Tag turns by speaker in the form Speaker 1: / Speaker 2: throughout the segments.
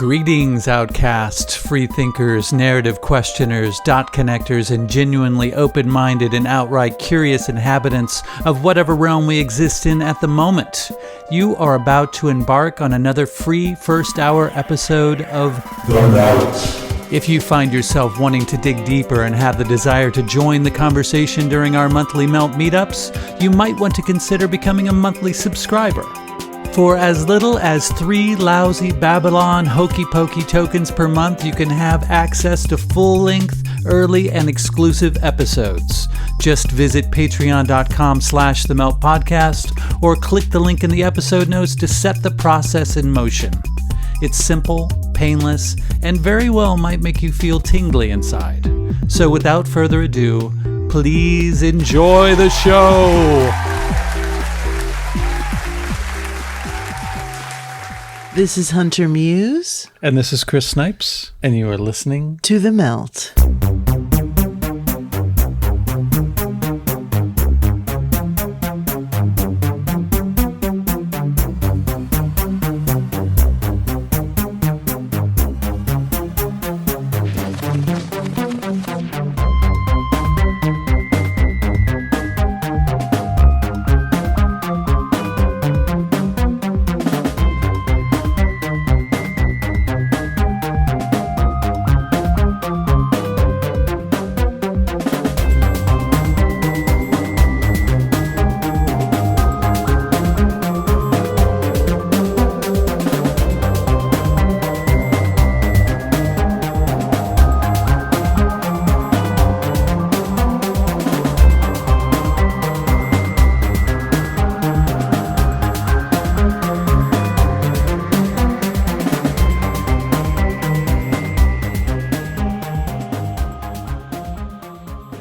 Speaker 1: Greetings, outcasts, freethinkers, narrative questioners, dot connectors, and genuinely open-minded and outright curious inhabitants of whatever realm we exist in at the moment. You are about to embark on another free first-hour episode of
Speaker 2: The Melt.
Speaker 1: If you find yourself wanting to dig deeper and have the desire to join the conversation during our monthly Melt meetups, you might want to consider becoming a monthly subscriber. For as little as 3 lousy Babylon hokey-pokey tokens per month, you can have access to full-length, early, and exclusive episodes. Just visit patreon.com/themeltpodcast or click the link in the episode notes to set the process in motion. It's simple, painless, and very well might make you feel tingly inside. So without further ado, please enjoy the show!
Speaker 3: This is Hunter Muse.
Speaker 1: And this is Chris Snipes, and you are listening
Speaker 3: to The Melt.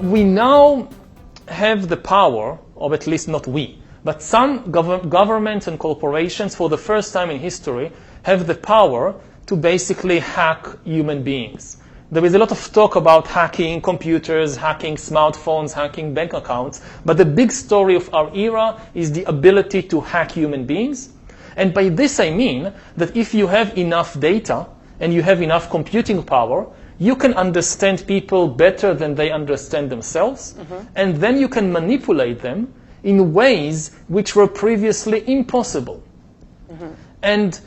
Speaker 4: We now have the power, or at least not we, but some governments and corporations for the first time in history have the power to basically hack human beings. There is a lot of talk about hacking computers, hacking smartphones, hacking bank accounts, but the big story of our era is the ability to hack human beings. And by this I mean that if you have enough data and you have enough computing power, you can understand people better than they understand themselves, and then you can manipulate them in ways which were previously impossible. And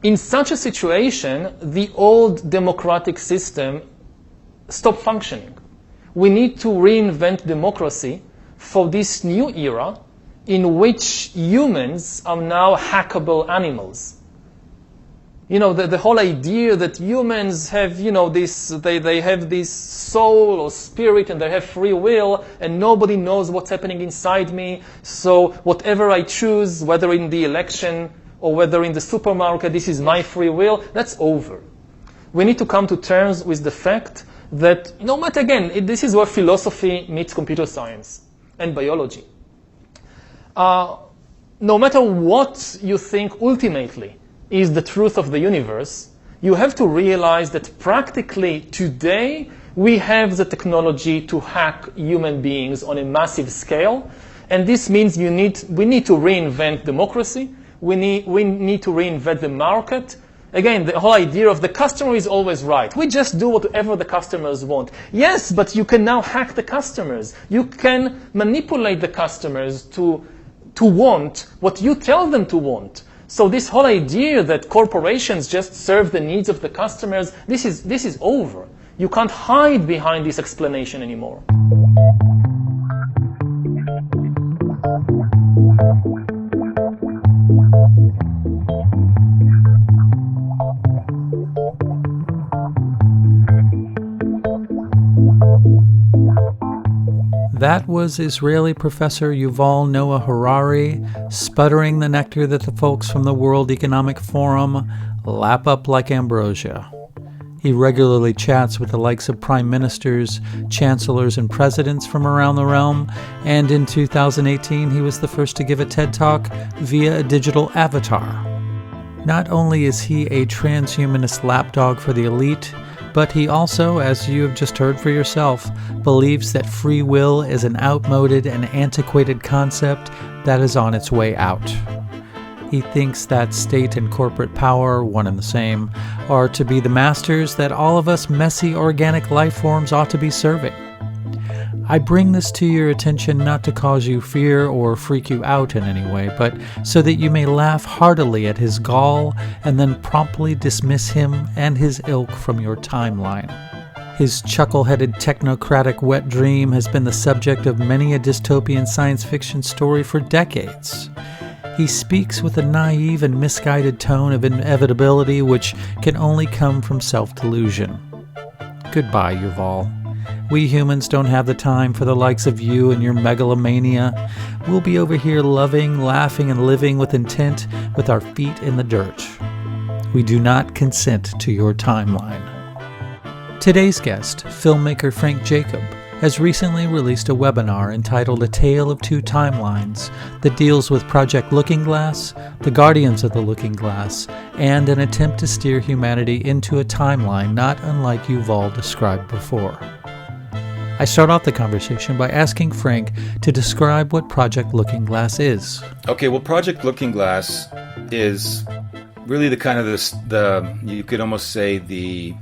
Speaker 4: in such a situation, the old democratic system stopped functioning. We need to reinvent democracy for this new era in which humans are now hackable animals. You know, the whole idea that humans have, they have this soul or spirit and they have free will and nobody knows what's happening inside me. So whatever I choose, whether in the election or whether in the supermarket, this is my free will, that's over. We need to come to terms with the fact that, this is where philosophy meets computer science and biology. No matter what you think ultimately is the truth of the universe, you have to realize that practically today we have the technology to hack human beings on a massive scale, and this means we need to reinvent democracy. We need to reinvent the market. Again, the whole idea of the customer is always right. We just do whatever the customers want. Yes, but you can now hack the customers. You can manipulate the customers to want what you tell them to want. So this whole idea that corporations just serve the needs of the customers, this is over. You can't hide behind this explanation anymore.
Speaker 1: That was Israeli professor Yuval Noah Harari sputtering the nectar that the folks from the World Economic Forum lap up like ambrosia. He regularly chats with the likes of prime ministers, chancellors, and presidents from around the realm, and in 2018 he was the first to give a TED Talk via a digital avatar. Not only is he a transhumanist lapdog for the elite, but he also, as you have just heard for yourself, believes that free will is an outmoded and antiquated concept that is on its way out. He thinks that state and corporate power, one and the same, are to be the masters that all of us messy organic life forms ought to be serving. I bring this to your attention not to cause you fear or freak you out in any way, but so that you may laugh heartily at his gall and then promptly dismiss him and his ilk from your timeline. His chuckle-headed technocratic wet dream has been the subject of many a dystopian science fiction story for decades. He speaks with a naive and misguided tone of inevitability which can only come from self-delusion. Goodbye, Yuval. We humans don't have the time for the likes of you and your megalomania. We'll be over here loving, laughing, and living with intent with our feet in the dirt. We do not consent to your timeline. Today's guest, filmmaker Frank Jacob, has recently released a webinar entitled A Tale of Two Timelines that deals with Project Looking Glass, the Guardians of the Looking Glass, and an attempt to steer humanity into a timeline not unlike Yuval described before. I start off the conversation by asking Frank to describe what Project Looking Glass is.
Speaker 5: Okay, well, Project Looking Glass is really the kind of the you could almost say the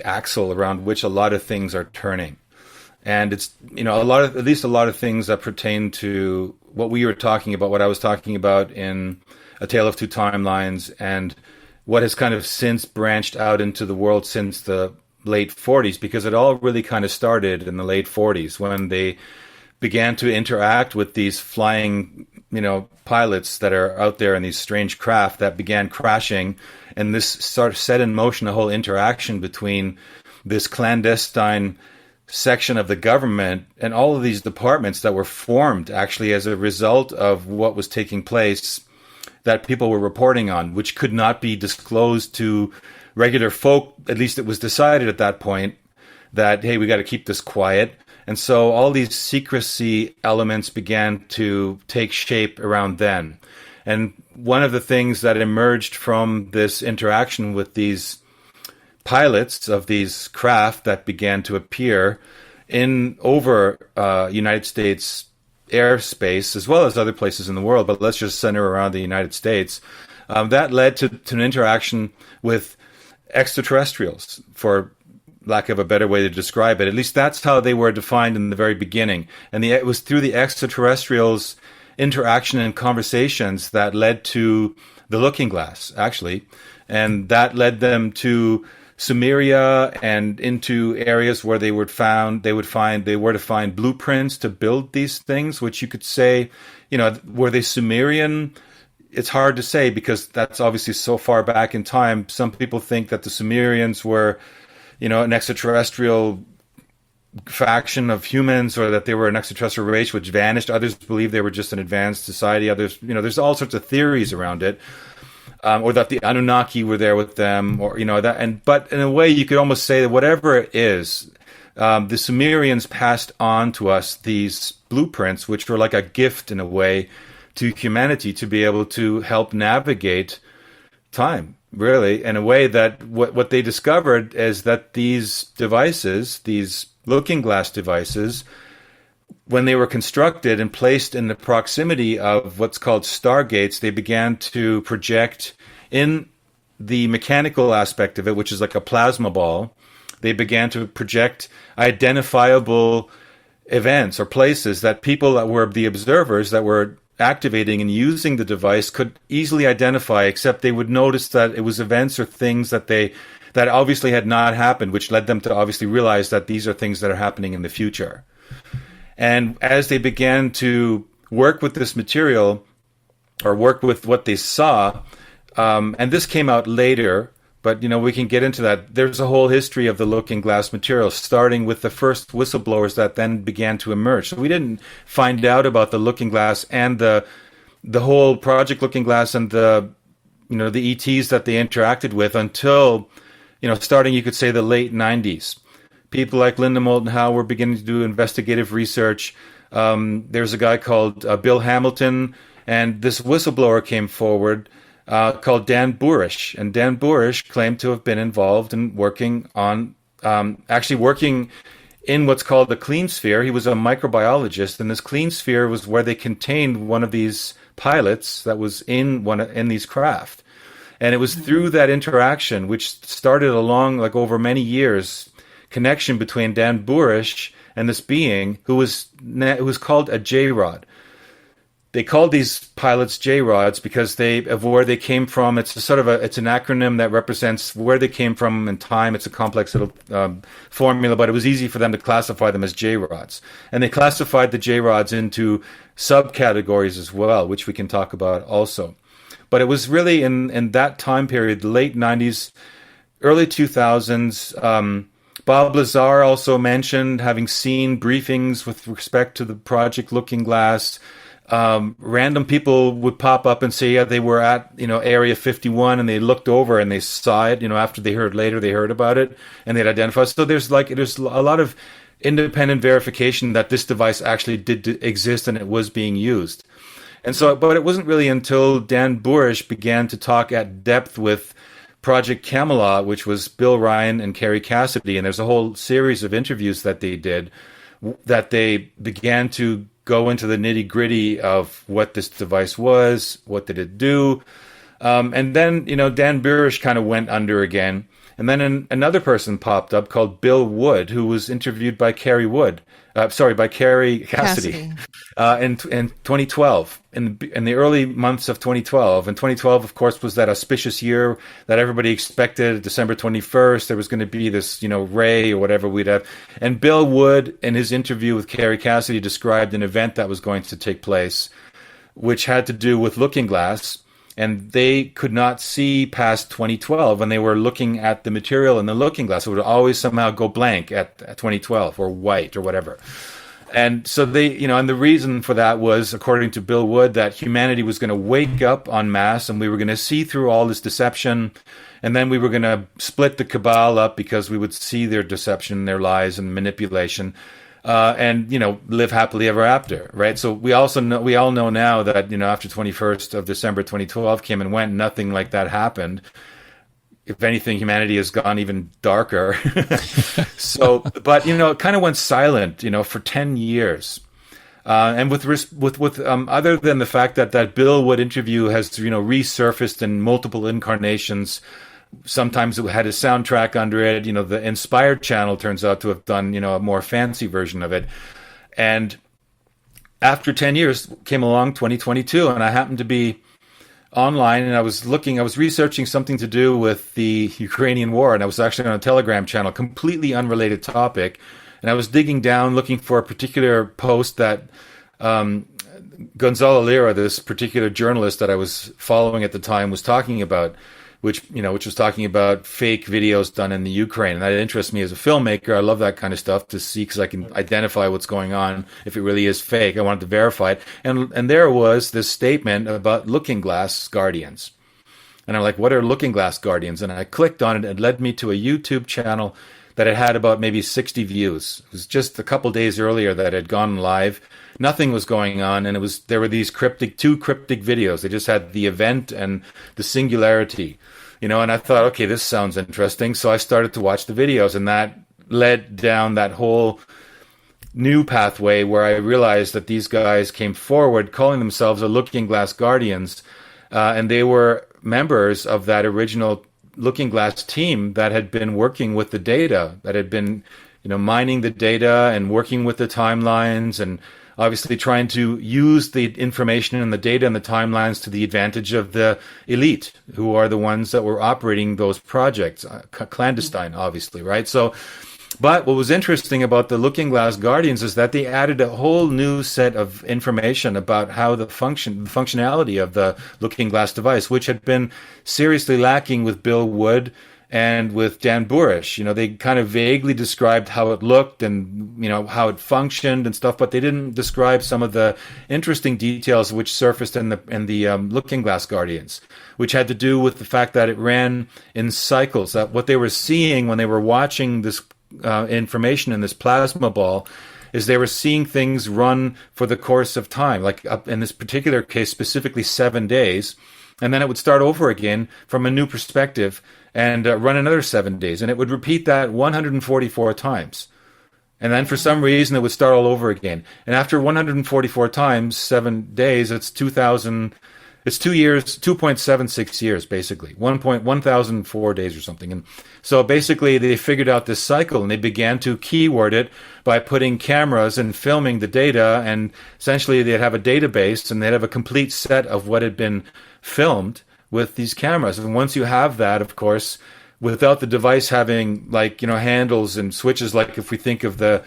Speaker 5: axle around which a lot of things are turning. And it's, at least a lot of things that pertain to what we were talking about, what I was talking about in A Tale of Two Timelines, and what has kind of since branched out into the world since the late 40s, because it all really kind of started in the late 40s when they began to interact with these flying, pilots that are out there in these strange craft that began crashing. And this sort of set in motion a whole interaction between this clandestine section of the government and all of these departments that were formed actually as a result of what was taking place that people were reporting on, which could not be disclosed to regular folk. At least it was decided at that point that, hey, we got to keep this quiet. And so all these secrecy elements began to take shape around then. And one of the things that emerged from this interaction with these pilots of these craft that began to appear in over United States airspace, as well as other places in the world, but let's just center around the United States, that led to an interaction with extraterrestrials, for lack of a better way to describe it. At least that's how they were defined in the very beginning. And it was through the extraterrestrials' interaction and conversations that led to the Looking Glass, actually. And that led them to Sumeria and into areas where they were to find blueprints to build these things, which you could say, were they Sumerian? It's hard to say because that's obviously so far back in time. Some people think that the Sumerians were, an extraterrestrial faction of humans, or that they were an extraterrestrial race which vanished. Others believe they were just an advanced society. Others, there's all sorts of theories around it. Or that the Anunnaki were there with them, or, but in a way you could almost say that whatever it is, the Sumerians passed on to us these blueprints, which were like a gift in a way to humanity to be able to help navigate time, really, in a way that what they discovered is that these devices, these looking glass devices, when they were constructed and placed in the proximity of what's called stargates, they began to project in the mechanical aspect of it, which is like a plasma ball. They began to project identifiable events or places that people that were the observers that were activating and using the device could easily identify, except they would notice that it was events or things that obviously had not happened, which led them to obviously realize that these are things that are happening in the future. And as they began to work with this material, or work with what they saw, and this came out later, but we can get into that. There's a whole history of the Looking Glass material, starting with the first whistleblowers that then began to emerge. So we didn't find out about the Looking Glass and the whole Project Looking Glass and the ETs that they interacted with until, starting, you could say, the late 90s. People like Linda Moulton Howe were beginning to do investigative research. There's a guy called Bill Hamilton, and this whistleblower came forward called Dan Burish. And Dan Burish claimed to have been involved in working in what's called the clean sphere. He was a microbiologist, and this clean sphere was where they contained one of these pilots that was in these craft. And it was through that interaction, which started along like over many years, connection between Dan Burisch and this being who was called a J-Rod. They called these pilots J-Rods because of where they came from. It's it's an acronym that represents where they came from in time. It's a complex little formula, but it was easy for them to classify them as J-Rods. And they classified the J-Rods into subcategories as well, which we can talk about also. But it was really in that time period, the late 90s, early 2000s, Bob Lazar also mentioned having seen briefings with respect to the Project Looking Glass. Random people would pop up and say, yeah, they were at, Area 51 and they looked over and they saw it, after they heard about it and they'd identify. So there's a lot of independent verification that this device actually did exist and it was being used. And so, but it wasn't really until Dan Burisch began to talk at depth with Project Camelot, which was Bill Ryan and Carrie Cassidy, and there's a whole series of interviews that they did, that they began to go into the nitty-gritty of what this device was, what did it do, and then Dan Burisch kind of went under again, and then another person popped up called Bill Wood, who was interviewed by Carrie Cassidy. In 2012, in the early months of 2012. And 2012, of course, was that auspicious year that everybody expected. December 21st, there was going to be this, ray or whatever we'd have. And Bill Wood, in his interview with Carrie Cassidy, described an event that was going to take place, which had to do with Looking Glass. And they could not see past 2012 when they were looking at the material in the Looking Glass. It would always somehow go blank at 2012 or white or whatever. And so and the reason for that was, according to Bill Wood, that humanity was going to wake up en masse and we were going to see through all this deception. And then we were going to split the cabal up because we would see their deception, their lies and manipulation. And live happily ever after, right? So we all know now that after 21st of December 2012 came and went, nothing like that happened. If anything, humanity has gone even darker. So, but it kind of went silent, for 10 years. And with other than the fact that Bill Wood interview has resurfaced in multiple incarnations. Sometimes it had a soundtrack under it. The Inspired channel turns out to have done, a more fancy version of it. And after 10 years came along 2022, and I happened to be online and I was researching something to do with the Ukrainian war. And I was actually on a Telegram channel, completely unrelated topic. And I was digging down, looking for a particular post that Gonzalo Lira, this particular journalist that I was following at the time, was talking about. Which was talking about fake videos done in the Ukraine. And that interests me as a filmmaker. I love that kind of stuff to see because I can identify what's going on if it really is fake. I wanted to verify it. And there was this statement about Looking Glass Guardians. And I'm like, what are Looking Glass Guardians? And I clicked on it and it led me to a YouTube channel that had about maybe 60 views. It was just a couple days earlier that it had gone live. Nothing was going on. And there were these two cryptic videos. They just had the event and the singularity. And I thought, okay, this sounds interesting. So I started to watch the videos, and that led down that whole new pathway where I realized that these guys came forward calling themselves the Looking Glass Guardians. And they were members of that original Looking Glass team that had been working with the data, that had been, mining the data and working with the timelines and obviously trying to use the information and the data and the timelines to the advantage of the elite, who are the ones that were operating those projects, clandestine, obviously, right? So, but what was interesting about the Looking Glass Guardians is that they added a whole new set of information about how the functionality of the Looking Glass device, which had been seriously lacking with Bill Wood and with Dan Burisch. They kind of vaguely described how it looked and, how it functioned and stuff, but they didn't describe some of the interesting details which surfaced in the Looking Glass Guardians, which had to do with the fact that it ran in cycles. That what they were seeing when they were watching this information in this plasma ball is they were seeing things run for the course of time, like in this particular case, specifically 7 days. And then it would start over again from a new perspective and run another 7 days. And it would repeat that 144 times. And then for some reason, it would start all over again. And after 144 times, 7 days, it's 2,000. It's 2 years, 2.76 years, basically, 1,004 days or something. And so basically they figured out this cycle and they began to keyword it by putting cameras and filming the data. And essentially they'd have a database and they'd have a complete set of what had been filmed with these cameras. And once you have that, of course, without the device having handles and switches, like if we think of the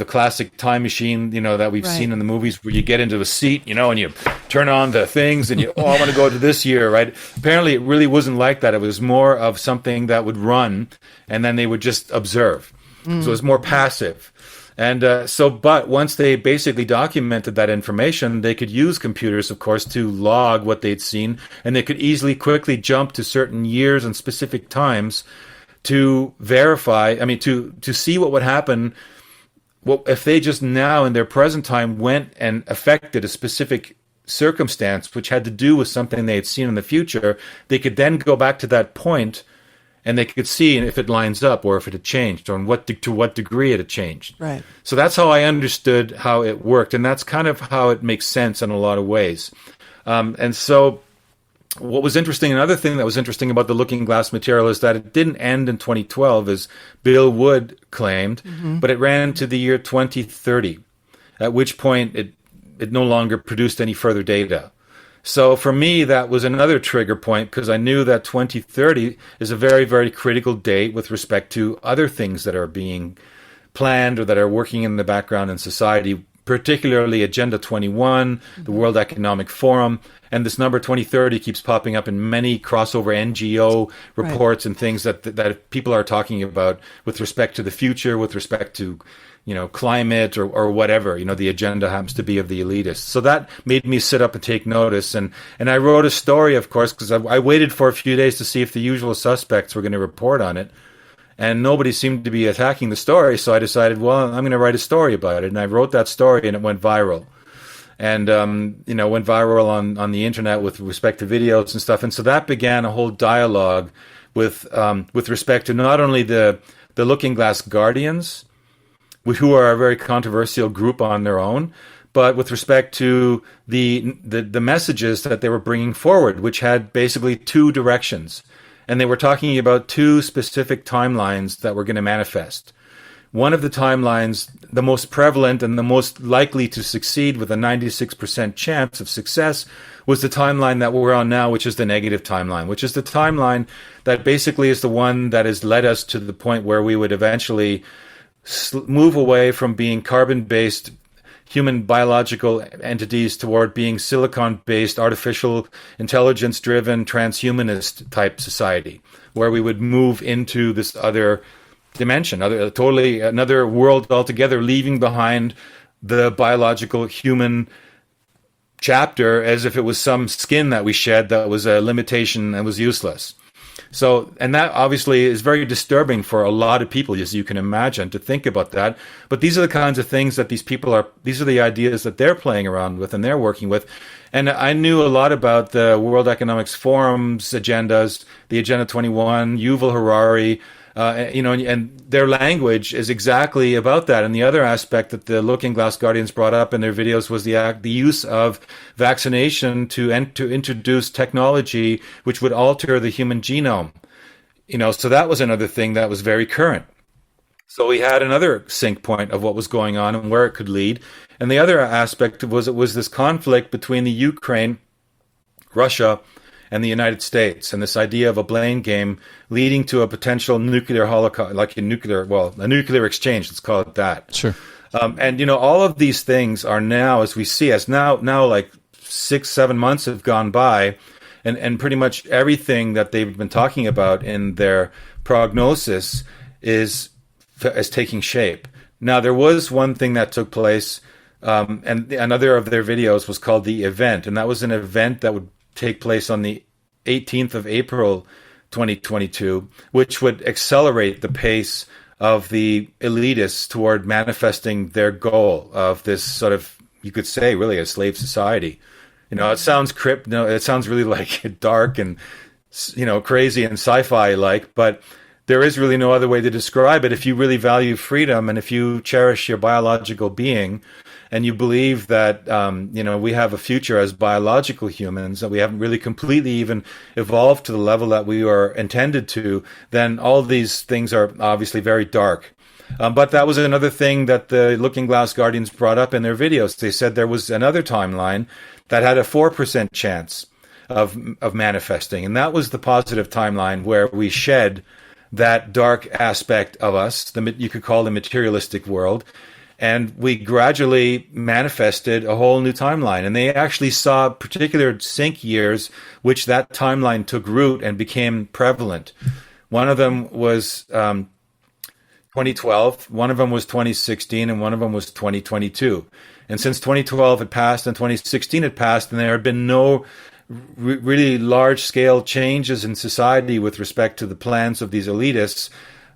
Speaker 5: classic time machine, that we've seen in the movies where you get into a seat, and you turn on the things and I want to go to this year, right? Apparently it really wasn't like that. It was more of something that would run and then they would just observe. So it was more passive. And but once they basically documented that information, they could use computers, of course, to log what they'd seen, and they could quickly jump to certain years and specific times to verify, to see what would happen. Well, if they just now in their present time went and affected a specific circumstance which had to do with something they had seen in the future, they could then go back to that point and they could see if it lines up or if it had changed or to what degree it had changed.
Speaker 3: Right.
Speaker 5: So that's how I understood how it worked. And that's kind of how it makes sense in a lot of ways. And so what was interesting, another thing that was interesting about the Looking Glass material is that it didn't end in 2012, as Bill Wood claimed, but it ran to the year 2030, at which point it no longer produced any further data. So for me, that was another trigger point because I knew that 2030 is a very, very critical date with respect to other things that are being planned or that are working in the background in society, particularly Agenda 21, the World Economic Forum, and this number 2030 keeps popping up in many crossover NGO reports and things that people are talking about with respect to the future, with respect to climate or whatever, the agenda happens to be of the elitists. So that made me sit up and take notice. And I wrote a story, of course, because I waited for a few days to see if the usual suspects were going to report on it. And nobody seemed to be attacking the story. So I decided, well, I'm going to write a story about it. And I wrote that story and it went viral. And, went viral on the internet with respect to videos and stuff. And so that began a whole dialogue with respect to not only the Looking Glass Guardians, who are a very controversial group on their own, but with respect to the messages that they were bringing forward, which had basically two directions. And they were talking about two specific timelines that were going to manifest. One of the timelines, the most prevalent and the most likely to succeed with a 96% chance of success, was the timeline that we're on now, which is the negative timeline, which is the timeline that basically is the one that has led us to the point where we would eventually move away from being carbon-based human biological entities toward being silicon-based, artificial intelligence-driven, transhumanist type society, where we would move into this other dimension, another world altogether, leaving behind the biological human chapter as if it was some skin that we shed that was a limitation and was useless. So, and that obviously is very disturbing for a lot of people, as you can imagine, to think about that. But these are the kinds of things that these are the ideas that they're playing around with and they're working with. And I knew a lot about the World Economic Forum's agendas, the Agenda 21, Yuval Harari, and their language is exactly about that. And the other aspect that the Looking Glass Guardians brought up in their videos was the use of vaccination to introduce technology which would alter the human genome. So that was another thing that was very current. So we had another sync point of what was going on and where it could lead. And the other aspect was it was this conflict between the Ukraine, Russia, and the United States, and this idea of a blame game leading to a potential nuclear holocaust, like a nuclear exchange, let's call it that.
Speaker 1: Sure.
Speaker 5: And all of these things are now, as we see, as now like 6-7 months have gone by, and pretty much everything that they've been talking about in their prognosis is taking shape. Now, there was one thing that took place, and another of their videos was called The Event, and that was an event that would take place on the 18th of April 2022, which would accelerate the pace of the elitists toward manifesting their goal of this sort of, you could say, really a slave society. It sounds it sounds really like dark and, crazy and sci-fi like, but there is really no other way to describe it. If you really value freedom and if you cherish your biological being, and you believe that we have a future as biological humans, that we haven't really completely even evolved to the level that we are intended to, then all these things are obviously very dark. But that was another thing that the Looking Glass Guardians brought up in their videos. They said there was another timeline that had a 4% chance of manifesting, and that was the positive timeline where we shed that dark aspect of us, you could call the materialistic world, and we gradually manifested a whole new timeline. And they actually saw particular sync years which that timeline took root and became prevalent. One of them was 2012, one of them was 2016, and one of them was 2022. And since 2012 had passed and 2016 had passed, and there had been no really large-scale changes in society with respect to the plans of these elitists,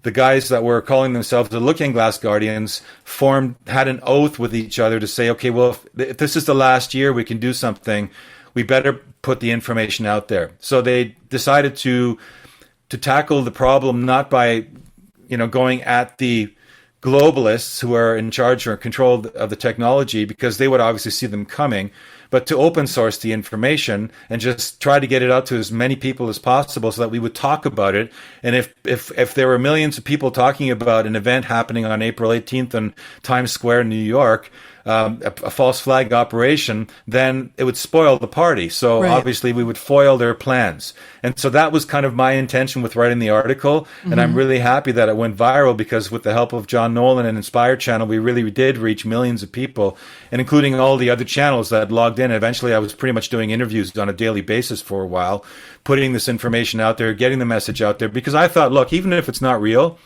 Speaker 5: the guys that were calling themselves the Looking Glass Guardians had an oath with each other to say, okay, well, if this is the last year we can do something, we better put the information out there. So they decided to tackle the problem not by, going at the globalists who are in charge or control of the technology, because they would obviously see them coming, but to open source the information and just try to get it out to as many people as possible so that we would talk about it. And if there were millions of people talking about an event happening on April 18th in Times Square in New York, a false flag operation, then it would spoil the party. So obviously we would foil their plans. And so that was kind of my intention with writing the article. And I'm really happy that it went viral, because with the help of John Nolan and Inspire Channel, we really did reach millions of people, and including all the other channels that logged in. Eventually I was pretty much doing interviews on a daily basis for a while, putting this information out there, getting the message out there, because I thought, look, even if it's not real,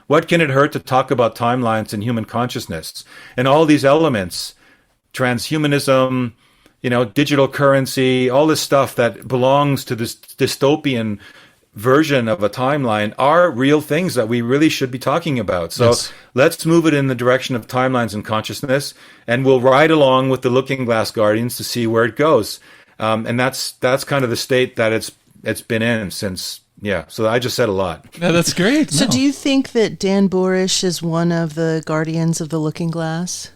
Speaker 5: what can it hurt to talk about timelines and human consciousness and all these elements, transhumanism, digital currency, all this stuff that belongs to this dystopian version of a timeline are real things that we really should be talking about. So let's move it in the direction of timelines and consciousness, and we'll ride along with the Looking Glass Guardians to see where it goes. And that's kind of the state that it's been in since. Yeah, so I just said a lot.
Speaker 1: Yeah, that's great.
Speaker 3: So do you think that Dan Borish is one of the guardians of the Looking Glass?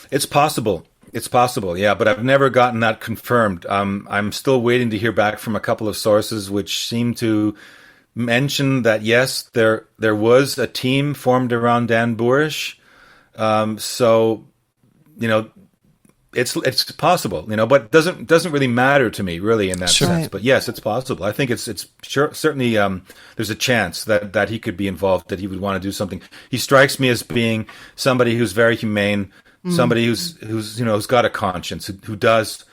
Speaker 5: It's possible. It's possible, yeah, but I've never gotten that confirmed. I'm still waiting to hear back from a couple of sources which seem to mention that, yes, there was a team formed around Dan Borish. So, it's possible, but it doesn't really matter to me, really, in that sense. But yes, it's possible. I think it's certainly there's a chance that he could be involved, that he would want to do something. He strikes me as being somebody who's very humane, somebody who's got a conscience, who does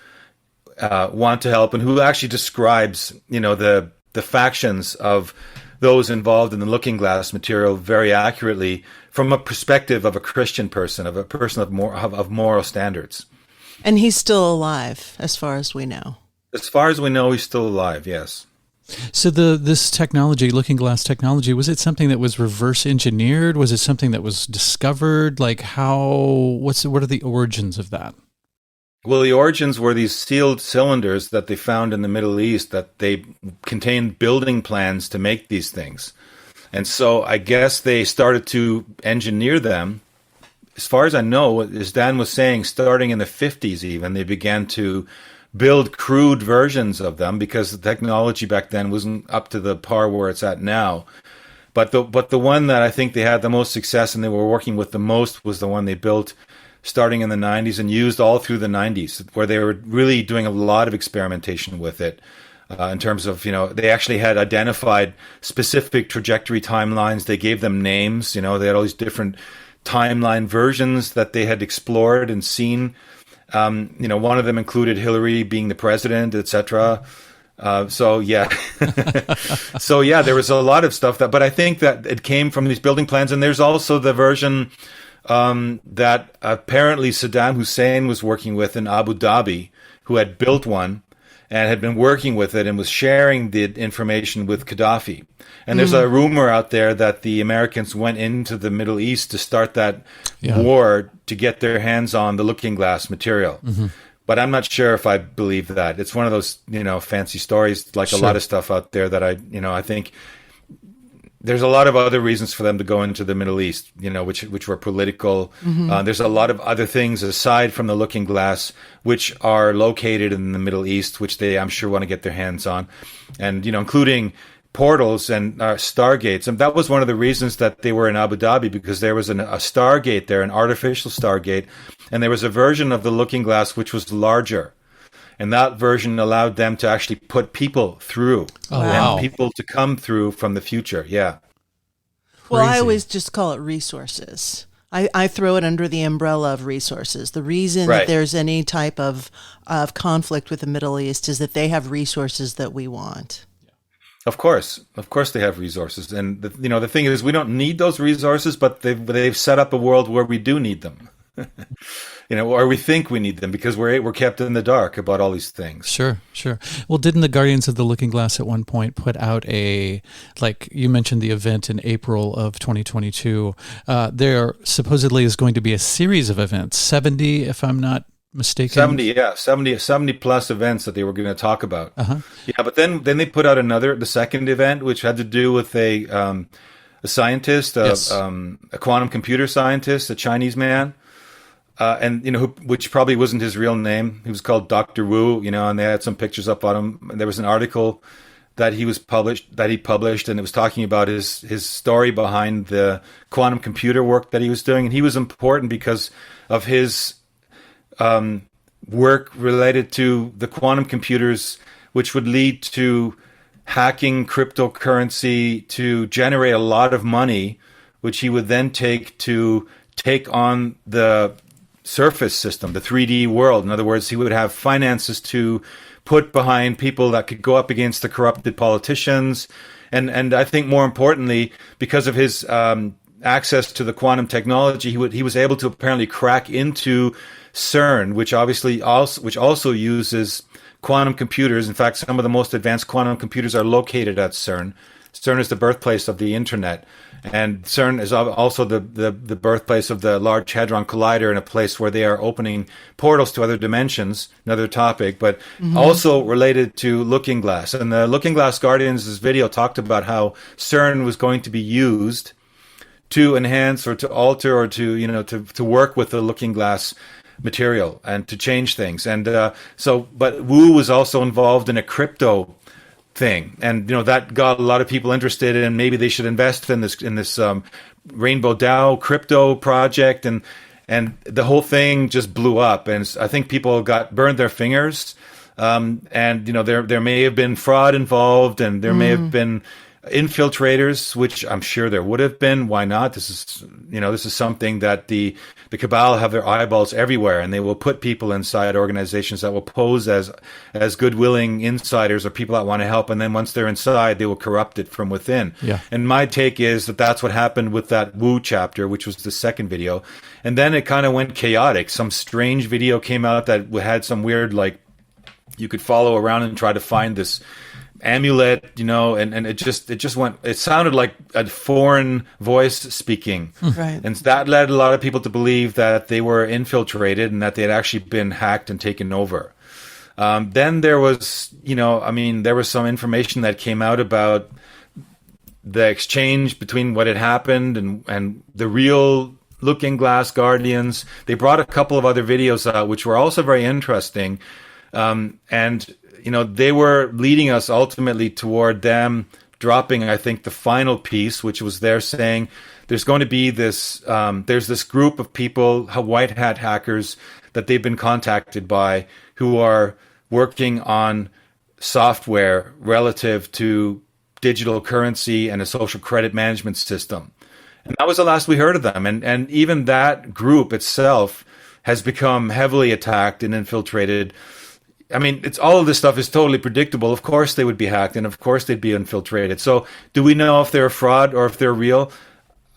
Speaker 5: want to help, and who actually describes the factions of those involved in the Looking Glass material very accurately from a perspective of a Christian person, of a person of moral standards.
Speaker 3: And he's still alive, as far as we know.
Speaker 5: As far as we know, he's still alive, yes.
Speaker 1: So this technology, Looking Glass technology, was it something that was reverse engineered? Was it something that was discovered? Like what are the origins of that?
Speaker 5: Well, the origins were these sealed cylinders that they found in the Middle East, that they contained building plans to make these things. And so I guess they started to engineer them. As far as I know, as Dan was saying, starting in the 50s even, they began to build crude versions of them, because the technology back then wasn't up to the par where it's at now. But the one that I think they had the most success and they were working with the most was the one they built starting in the 90s and used all through the 90s, where they were really doing a lot of experimentation with it. In terms of, they actually had identified specific trajectory timelines. They gave them names. They had all these different timeline versions that they had explored and seen. One of them included Hillary being the president, etc. So yeah, there was a lot of stuff but I think that it came from these building plans. And there's also the version that apparently Saddam Hussein was working with in Abu Dhabi, who had built one and had been working with it and was sharing the information with Gaddafi. And there's a rumor out there that the Americans went into the Middle East to start that war to get their hands on the Looking Glass material. Mm-hmm. But I'm not sure if I believe that. It's one of those, fancy stories, like a lot of stuff out there that I think there's a lot of other reasons for them to go into the Middle East, which were political. There's a lot of other things aside from the Looking Glass, which are located in the Middle East, which they, I'm sure, want to get their hands on, and including portals and stargates. And that was one of the reasons that they were in Abu Dhabi, because there was a stargate there, an artificial stargate, and there was a version of the Looking Glass which was larger. And that version allowed them to actually put people through, and people to come through from the future. Yeah.
Speaker 3: Well, I always just call it resources. I throw it under the umbrella of resources. The reason that there's any type of conflict with the Middle East is that they have resources that we want.
Speaker 5: Of course they have resources. And the thing is, we don't need those resources, but they've set up a world where we do need them. Or we think we need them, because we're kept in the dark about all these things.
Speaker 1: Sure. Well, didn't the Guardians of the Looking Glass at one point put out like you mentioned the event in April of 2022? There supposedly is going to be a series of events, 70, if I'm not mistaken. 70 plus events that they were going to talk about. Yeah, but then they put out the second event, which had to do with a scientist, a quantum computer scientist, a Chinese man. Which probably wasn't his real name. He was called Dr. Wu, and they had some pictures up on him. There was an article that he published, and it was talking about his story behind the quantum computer work that he was doing. And he was important because of his work related to the quantum computers, which would lead to hacking cryptocurrency to generate a lot of money, which he would then take on the surface system, the 3D world. In other words, he would have finances to put behind people that could go up against the corrupted politicians. And I think more importantly, because of his access to the quantum technology, he was able to apparently crack into CERN, which also uses quantum computers. In fact, some of the most advanced quantum computers are located at CERN. CERN is the birthplace of the internet. And CERN is also the birthplace of the Large Hadron Collider, in a place where they are opening portals to other dimensions, another topic, but also related to Looking Glass. And the Looking Glass Guardians' video talked about how CERN was going to be used to enhance or to alter or to work with the Looking Glass material and to change things. And but Wu was also involved in a crypto thing, and that got a lot of people interested in maybe they should invest in this Rainbow DAO crypto project, and the whole thing just blew up, and I think people burned their fingers, and there may have been fraud involved, and there may have been infiltrators, which I'm sure there would have been. Why not? This is something that the cabal have their eyeballs everywhere, and they will put people inside organizations that will pose as good willing insiders or people that want to help, and then once they're inside, they will corrupt it from within. Yeah. And my take is that that's what happened with that Wu chapter, which was the second video, and then it kind of went chaotic. Some strange video came out that had some weird, like, you could follow around and try to find this amulet, and it just went, it sounded like a foreign voice speaking. Right. And that led a lot of people to believe that they were infiltrated and that they had actually been hacked and taken over. Then there was, there was some information that came out about the exchange between what had happened and the real Looking Glass Guardians. They brought a couple of other videos out, which were also very interesting. And they were leading us ultimately toward them dropping, I think, the final piece, which was they're saying there's going to be this, there's this group of people, white hat hackers, that they've been contacted by, who are working on software relative to digital currency and a social credit management system. And that was the last we heard of them. And even that group itself has become heavily attacked and infiltrated. I mean, all of this stuff is totally predictable. Of course they would be hacked, and of course they'd be infiltrated. So do we know if they're a fraud or if they're real?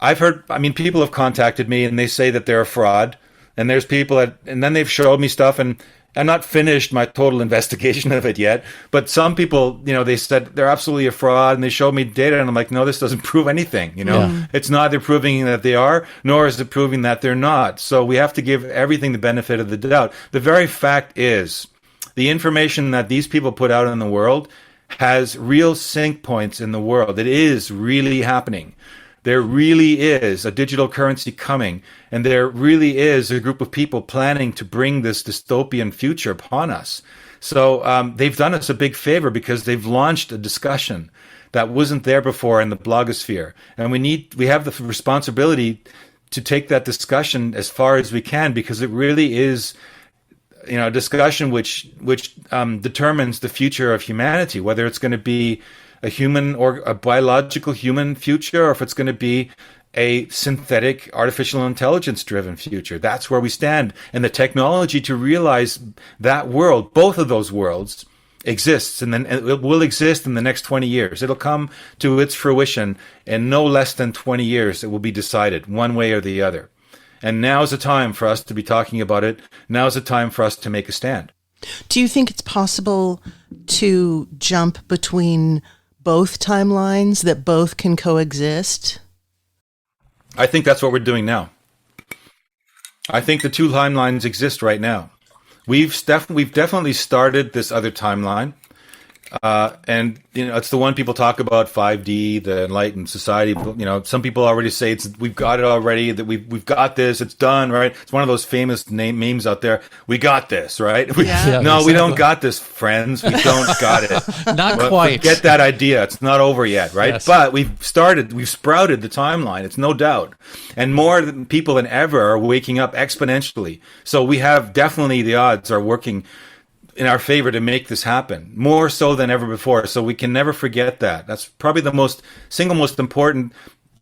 Speaker 1: People have contacted me and they say that they're a fraud. And there's people and then they've showed me stuff, and I'm not finished my total investigation of it yet. But some people, they said they're absolutely a fraud, and they showed me data, and I'm like, no, this doesn't prove anything. It's neither proving that they are, nor is it proving that they're not. So we have to give everything the benefit of the doubt. The very fact is, the information that these people put out in the world
Speaker 5: has real sync points in the world. It is really happening. There really is a digital currency coming, and there really is a group of people planning to bring this dystopian future upon us. So they've done us a big favor because they've launched a discussion that wasn't there before in the blogosphere. And we have the responsibility to take that discussion as far as we can, because it really is, a discussion which determines the future of humanity, whether it's going to be a human or a biological human future, or if it's going to be a synthetic artificial intelligence driven future. That's where we stand. And the technology to realize that world, both of those worlds, exists, and then it will exist in the next 20 years. It'll come to its fruition in no less than 20 years. It will be decided one way or the other. And now's the time for us to be talking about it. Now's the time for us to make a stand.
Speaker 3: Do you think it's possible to jump between both timelines, that both can coexist?
Speaker 5: I think that's what we're doing now. I think the two timelines exist right now. We've definitely started this other timeline. And it's the one people talk about, 5D, the enlightened society. Some people already say we've got it already, that we've got this, it's done, right? It's one of those famous memes out there. We got this, right?
Speaker 3: Yeah.
Speaker 5: No,
Speaker 1: exactly.
Speaker 5: We don't got this, friends. We don't got it.
Speaker 1: Not quite.
Speaker 5: Forget that idea. It's not over yet, right?
Speaker 1: Yes.
Speaker 5: But we've sprouted the timeline. It's no doubt. And more people than ever are waking up exponentially. So we have definitely, the odds are working in our favor to make this happen, more so than ever before. So we can never forget that. That's probably the single most important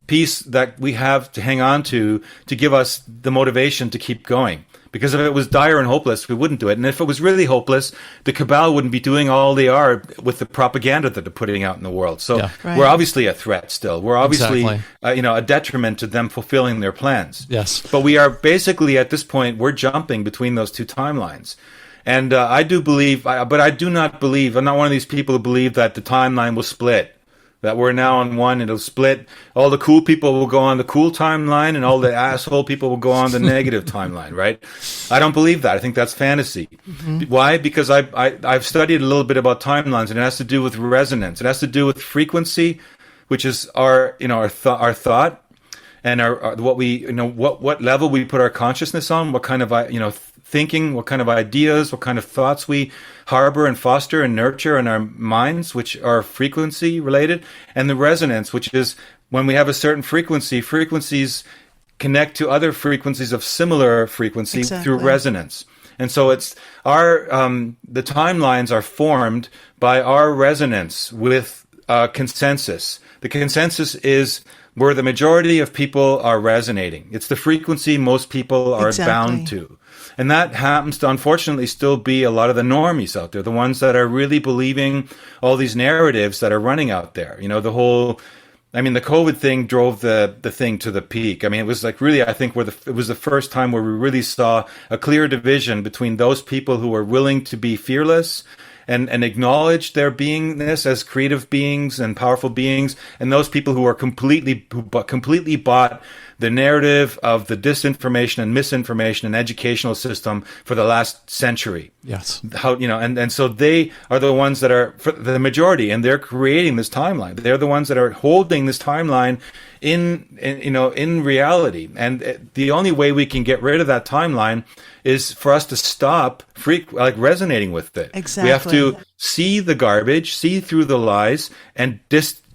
Speaker 5: piece that we have to hang on to give us the motivation to keep going. Because if it was dire and hopeless, we wouldn't do it. And if it was really hopeless, the cabal wouldn't be doing all they are with the propaganda that they're putting out in the world. So
Speaker 1: Yeah.
Speaker 3: Right.
Speaker 5: We're obviously a threat still. We're obviously,
Speaker 1: Exactly.
Speaker 5: A detriment to them fulfilling their plans.
Speaker 1: Yes.
Speaker 5: But we are basically, at this point, we're jumping between those two timelines. And I do believe, but I do not believe, I'm not one of these people who believe that the timeline will split, that we're now on one, it'll split. All the cool people will go on the cool timeline, and all the asshole people will go on the negative timeline, right? I don't believe that. I think that's fantasy. Mm-hmm. Why? Because I've studied a little bit about timelines, and it has to do with resonance. It has to do with frequency, which is our thought, and our what we, what level we put our consciousness on, what kind of, thinking, what kind of ideas, what kind of thoughts we harbor and foster and nurture in our minds, which are frequency related, and the resonance, which is when we have a certain frequencies connect to other frequencies of similar frequency through resonance. And so it's the timelines are formed by our resonance with consensus. The consensus is where the majority of people are resonating. It's the frequency most people are bound to. And that happens to, unfortunately, still be a lot of the normies out there, the ones that are really believing all these narratives that are running out there. The COVID thing drove the thing to the peak. It was like really, I think, it was the first time where we really saw a clear division between those people who were willing to be fearless and acknowledge their beingness as creative beings and powerful beings, and those people who completely bought the narrative of the disinformation and misinformation and educational system for the last century.
Speaker 1: Yes.
Speaker 5: And so they are the ones that are for the majority, and they're creating this timeline. They're the ones that are holding this timeline in reality. And the only way we can get rid of that timeline is for us to stop resonating with it.
Speaker 3: Exactly.
Speaker 5: We have to see the garbage, see through the lies, and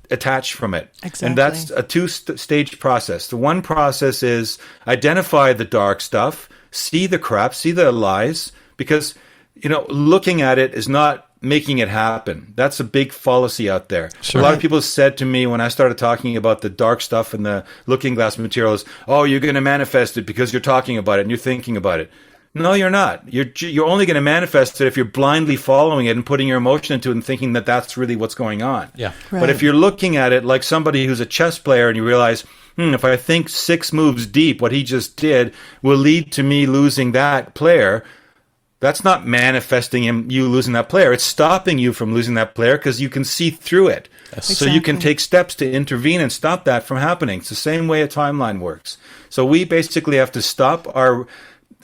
Speaker 5: attach from it.
Speaker 3: Exactly.
Speaker 5: And that's a two-stage process. The one process is identify the dark stuff, see the crap, see the lies, because, looking at it is not making it happen. That's a big fallacy out there.
Speaker 1: Sure.
Speaker 5: A lot of people said to me when I started talking about the dark stuff and the looking glass materials, oh, you're going to manifest it because you're talking about it and you're thinking about it. No, you're not. You're only going to manifest it if you're blindly following it and putting your emotion into it and thinking that that's really what's going on.
Speaker 1: Yeah.
Speaker 3: Right.
Speaker 5: But if you're looking at it like somebody who's a chess player and you realize, if I think 6 moves deep, what he just did will lead to me losing that player, that's not manifesting you losing that player. It's stopping you from losing that player because you can see through it.
Speaker 1: Yes.
Speaker 5: So you can take steps to intervene and stop that from happening. It's the same way a timeline works. So we basically have to stop our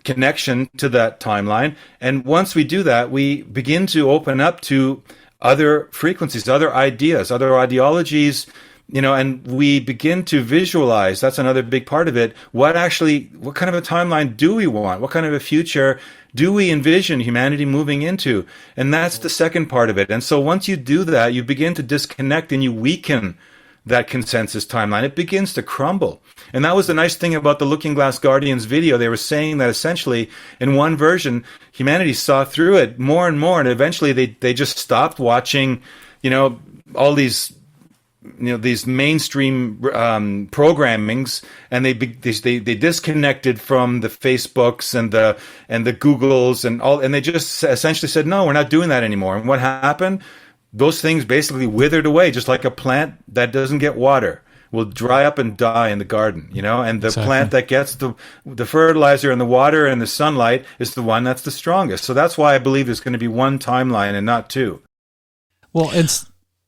Speaker 5: connection to that timeline. And once we do that, we begin to open up to other frequencies, other ideas, other ideologies, and we begin to visualize. That's another big part of it. What kind of a timeline do we want? What kind of a future do we envision humanity moving into? And that's the second part of it. And so once you do that, you begin to disconnect and you weaken that consensus timeline. It begins to crumble. And that was the nice thing about the Looking Glass Guardians video. They were saying that essentially in one version, humanity saw through it more and more. And eventually they just stopped watching, all these these mainstream programmings, and they disconnected from the Facebooks and the Googles and they just essentially said, no, we're not doing that anymore. And what happened? Those things basically withered away, just like a plant that doesn't get water will dry up and die in the garden, and the plant that gets the fertilizer and the water and the sunlight is the one that's the strongest. So that's why I believe there's going to be one timeline and not two.
Speaker 1: Well,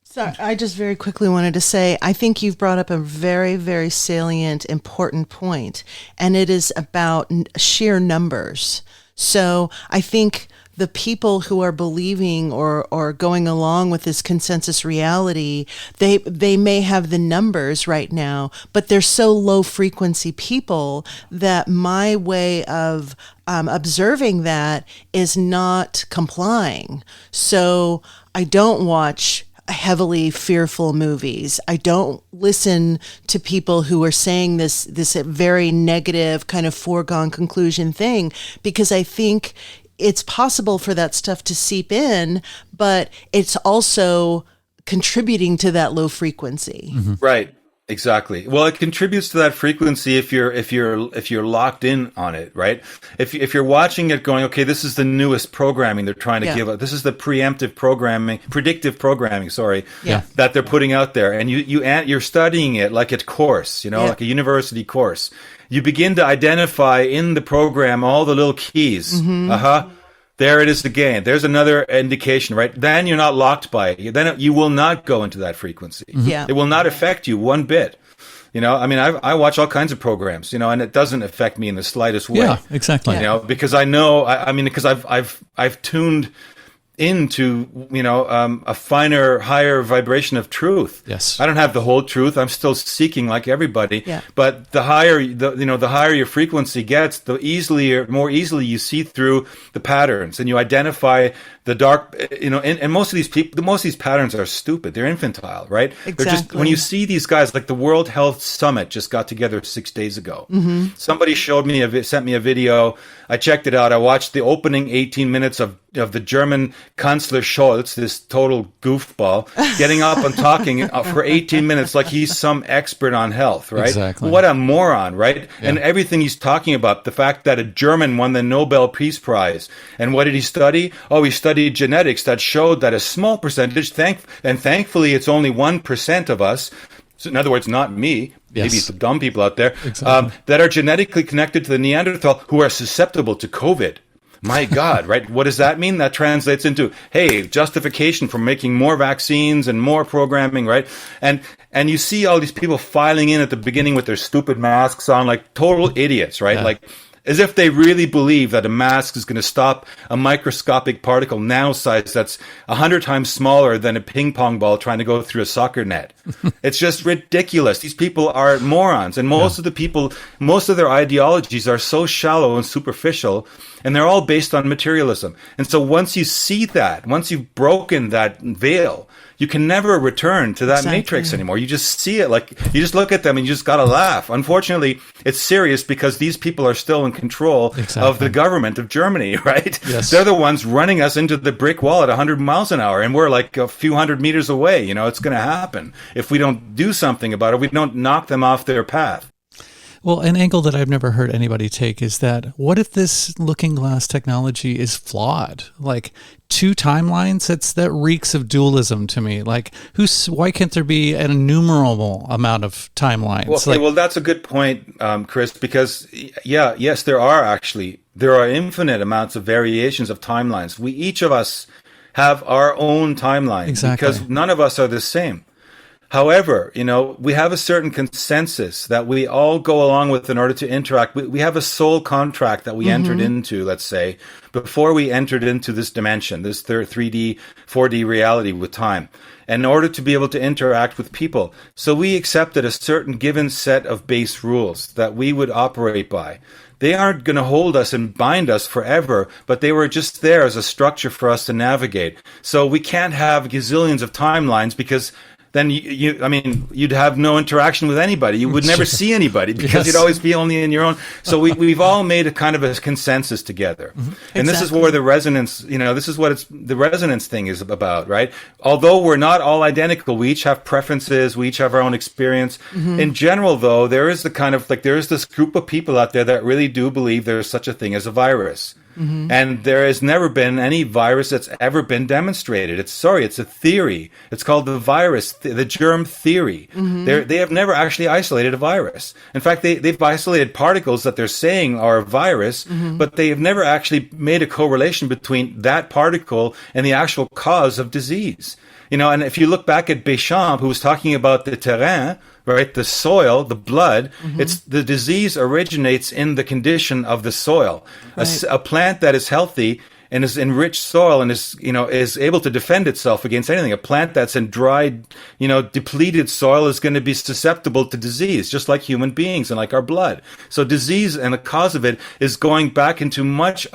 Speaker 3: So I just very quickly wanted to say, I think you've brought up a very, very salient, important point, and it is about sheer numbers. So I think the people who are believing or going along with this consensus reality, they may have the numbers right now, but they're so low frequency people that my way of observing that is not complying. So I don't watch heavily fearful movies. I don't listen to people who are saying this very negative kind of foregone conclusion thing, because I think it's possible for that stuff to seep in, but it's also contributing to that low frequency.
Speaker 5: Mm-hmm. Right. Exactly. Well, it contributes to that frequency if you're locked in on it, right? If you're watching it going, okay, this is the newest programming they're trying to give us. This is the predictive programming, that they're putting out there, and you're studying it like a course, like a university course. You begin to identify in the program all the little keys. Mm-hmm. There it is again. There's another indication, right? Then you're not locked by it. Then you will not go into that frequency.
Speaker 3: Mm-hmm. Yeah.
Speaker 5: It will not affect you one bit. I watch all kinds of programs, and it doesn't affect me in the slightest way.
Speaker 1: Yeah, exactly.
Speaker 5: Because I know, because I've tuned into a finer, higher vibration of truth.
Speaker 1: Yes,
Speaker 5: I don't have the whole truth. I'm still seeking like everybody.
Speaker 3: Yeah.
Speaker 5: But the higher your frequency gets, the more easily you see through the patterns, and you identify the dark. And most of these patterns are stupid. They're infantile, right?
Speaker 3: Exactly.
Speaker 5: They're just, when you see these guys, like the World Health Summit just got together 6 days ago. Mm-hmm. Somebody sent me a video. I checked it out. I watched the opening 18 minutes of the German Chancellor Scholz, this total goofball, getting up and talking for 18 minutes like he's some expert on health, right?
Speaker 1: Exactly.
Speaker 5: What a moron, right?
Speaker 1: Yeah.
Speaker 5: And everything he's talking about, the fact that a German won the Nobel Peace Prize. And what did he study? Oh, he studied genetics that showed that a small percentage, thankfully it's only 1% of us, so in other words, not me, maybe some dumb people out there, that are genetically connected to the Neanderthal who are susceptible to COVID. My God, right? What does that mean? That translates into, hey, justification for making more vaccines and more programming, right? And you see all these people filing in at the beginning with their stupid masks on, like total idiots, right?
Speaker 1: Yeah.
Speaker 5: Like, as if they really believe that a mask is going to stop a microscopic particle nanosize that's 100 times smaller than a ping pong ball trying to go through a soccer net. It's just ridiculous. These people are morons. And most of their ideologies are so shallow and superficial, and they're all based on materialism. And so once you see that, once you've broken that veil, you can never return to that matrix anymore. You just see it, like you just look at them and you just got to laugh. Unfortunately, it's serious because these people are still in control of the government of Germany, right?
Speaker 1: Yes.
Speaker 5: They're the ones running us into the brick wall at 100 miles an hour, and we're like a few hundred meters away. It's going to happen if we don't do something about it. We don't knock them off their path.
Speaker 1: Well, an angle that I've never heard anybody take is that what if this looking glass technology is flawed? Like two timelines, that reeks of dualism to me. Like why can't there be an innumerable amount of timelines?
Speaker 5: Well, that's a good point, Chris, because yes, there are infinite amounts of variations of timelines. Each of us have our own timeline because none of us are the same. However, we have a certain consensus that we all go along with in order to interact. We have a soul contract that we entered into, let's say, before we entered into this dimension, this 3D, 4D reality with time, in order to be able to interact with people. So we accepted a certain given set of base rules that we would operate by. They aren't going to hold us and bind us forever, but they were just there as a structure for us to navigate. So we can't have gazillions of timelines, because then you'd have no interaction with anybody. You would never see anybody, because you'd always be only in your own. So we've all made a kind of a consensus together. And this is where the resonance, this is what the resonance thing is about, right? Although we're not all identical, we each have preferences, we each have our own experience. In general, though, there is there's this group of people out there that really do believe there's such a thing as a virus. And there has never been any virus that's ever been demonstrated. It's a theory. It's called the virus, the germ theory. They have never actually isolated a virus. In fact, they've isolated particles that they're saying are a virus, but they have never actually made a correlation between that particle and the actual cause of disease. And if you look back at Béchamp, who was talking about the terrain, right, the soil, the blood, it's the disease originates in the condition of the soil. Right. A plant that is healthy and is in rich soil and is able to defend itself against anything. A plant that's in dried, depleted soil is going to be susceptible to disease, just like human beings and like our blood. So disease and the cause of it is going back into if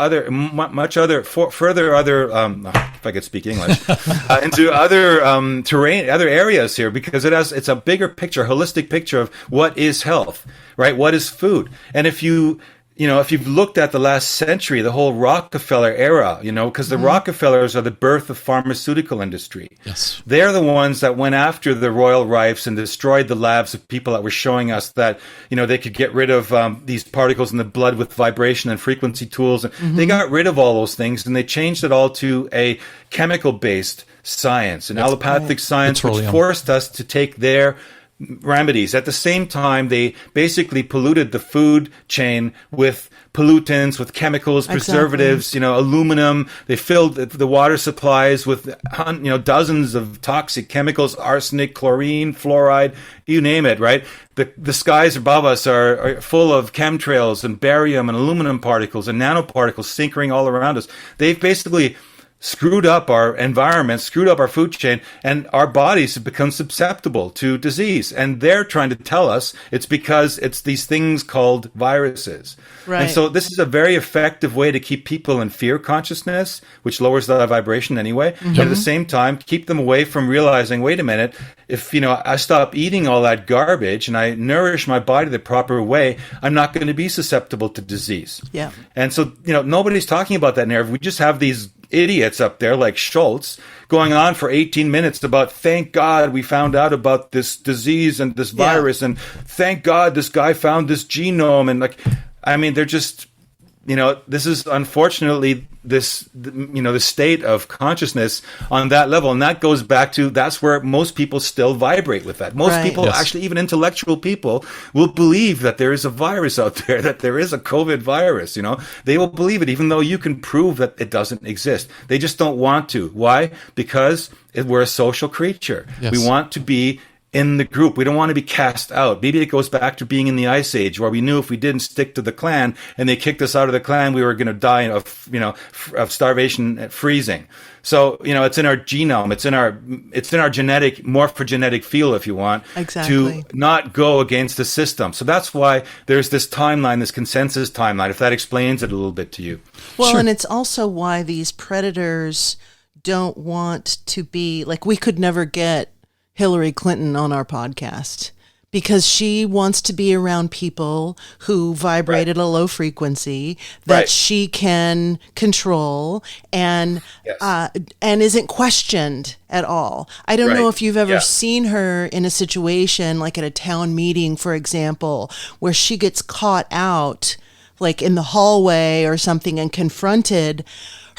Speaker 5: I could speak English, into other terrain, other areas here, because it's a bigger picture, holistic picture of what is health, right? What is food? And if you've looked at the last century, the whole Rockefeller era, because the Rockefellers are the birth of pharmaceutical industry.
Speaker 1: Yes.
Speaker 5: They're the ones that went after the royal rifes and destroyed the labs of people that were showing us that, they could get rid of these particles in the blood with vibration and frequency tools. And they got rid of all those things, and they changed it all to a chemical-based science, an allopathic science, which forced us to take their remedies. At the same time, they basically polluted the food chain with pollutants, with chemicals, preservatives, aluminum. They filled the water supplies with, dozens of toxic chemicals, arsenic, chlorine, fluoride, you name it, right? The skies above us are full of chemtrails and barium and aluminum particles and nanoparticles sinkering all around us. They've basically screwed up our environment, screwed up our food chain, and our bodies have become susceptible to disease. And they're trying to tell us it's because it's these things called viruses. Right. And so this is a very effective way to keep people in fear consciousness, which lowers the vibration anyway. But at the same time, keep them away from realizing, wait a minute, if, I stop eating all that garbage and I nourish my body the proper way, I'm not going to be susceptible to disease.
Speaker 3: Yeah.
Speaker 5: And so, nobody's talking about that narrative. We just have these idiots up there like Schultz going on for 18 minutes about, thank God we found out about this disease and this virus, and thank God this guy found this genome. And they're just, this is unfortunately the state of consciousness on that level. And that goes back to, that's where most people still vibrate with that. Most people, actually even intellectual people, will believe that there is a virus out there, that there is a COVID virus, They will believe it, even though you can prove that it doesn't exist. They just don't want to. Why? Because we're a social creature. Yes. We want to be in the group. We don't want to be cast out. Maybe it goes back to being in the Ice Age, where we knew if we didn't stick to the clan and they kicked us out of the clan, we were going to die of starvation and freezing. So, it's in our genome. It's in our genetic, morphogenetic field, if you want, to not go against the system. So that's why there's this timeline, this consensus timeline, if that explains it a little bit to you.
Speaker 3: Well, and it's also why these predators don't want to be, we could never get Hillary Clinton on our podcast because she wants to be around people who vibrate at a low frequency that she can control and isn't questioned at all. I don't know if you've ever seen her in a situation like at a town meeting, for example, where she gets caught out in the hallway or something and confronted.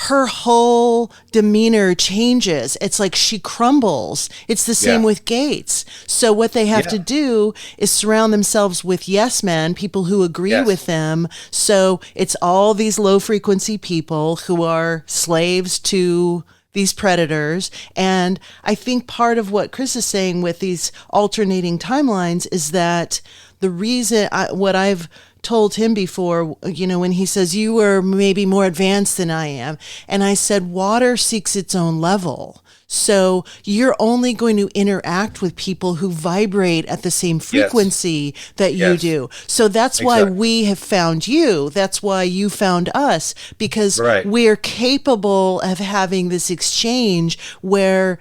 Speaker 3: Her whole demeanor changes. It's like she crumbles. It's the same with Gates. So what they have to do is surround themselves with yes men, people who agree with them. So it's all these low frequency people who are slaves to these predators. And I think part of what Chris is saying with these alternating timelines is that the reason what I've told him before, when he says, you were maybe more advanced than I am. And I said, water seeks its own level. So you're only going to interact with people who vibrate at the same frequency that you do. So that's why we have found you. That's why you found us, because we're capable of having this exchange where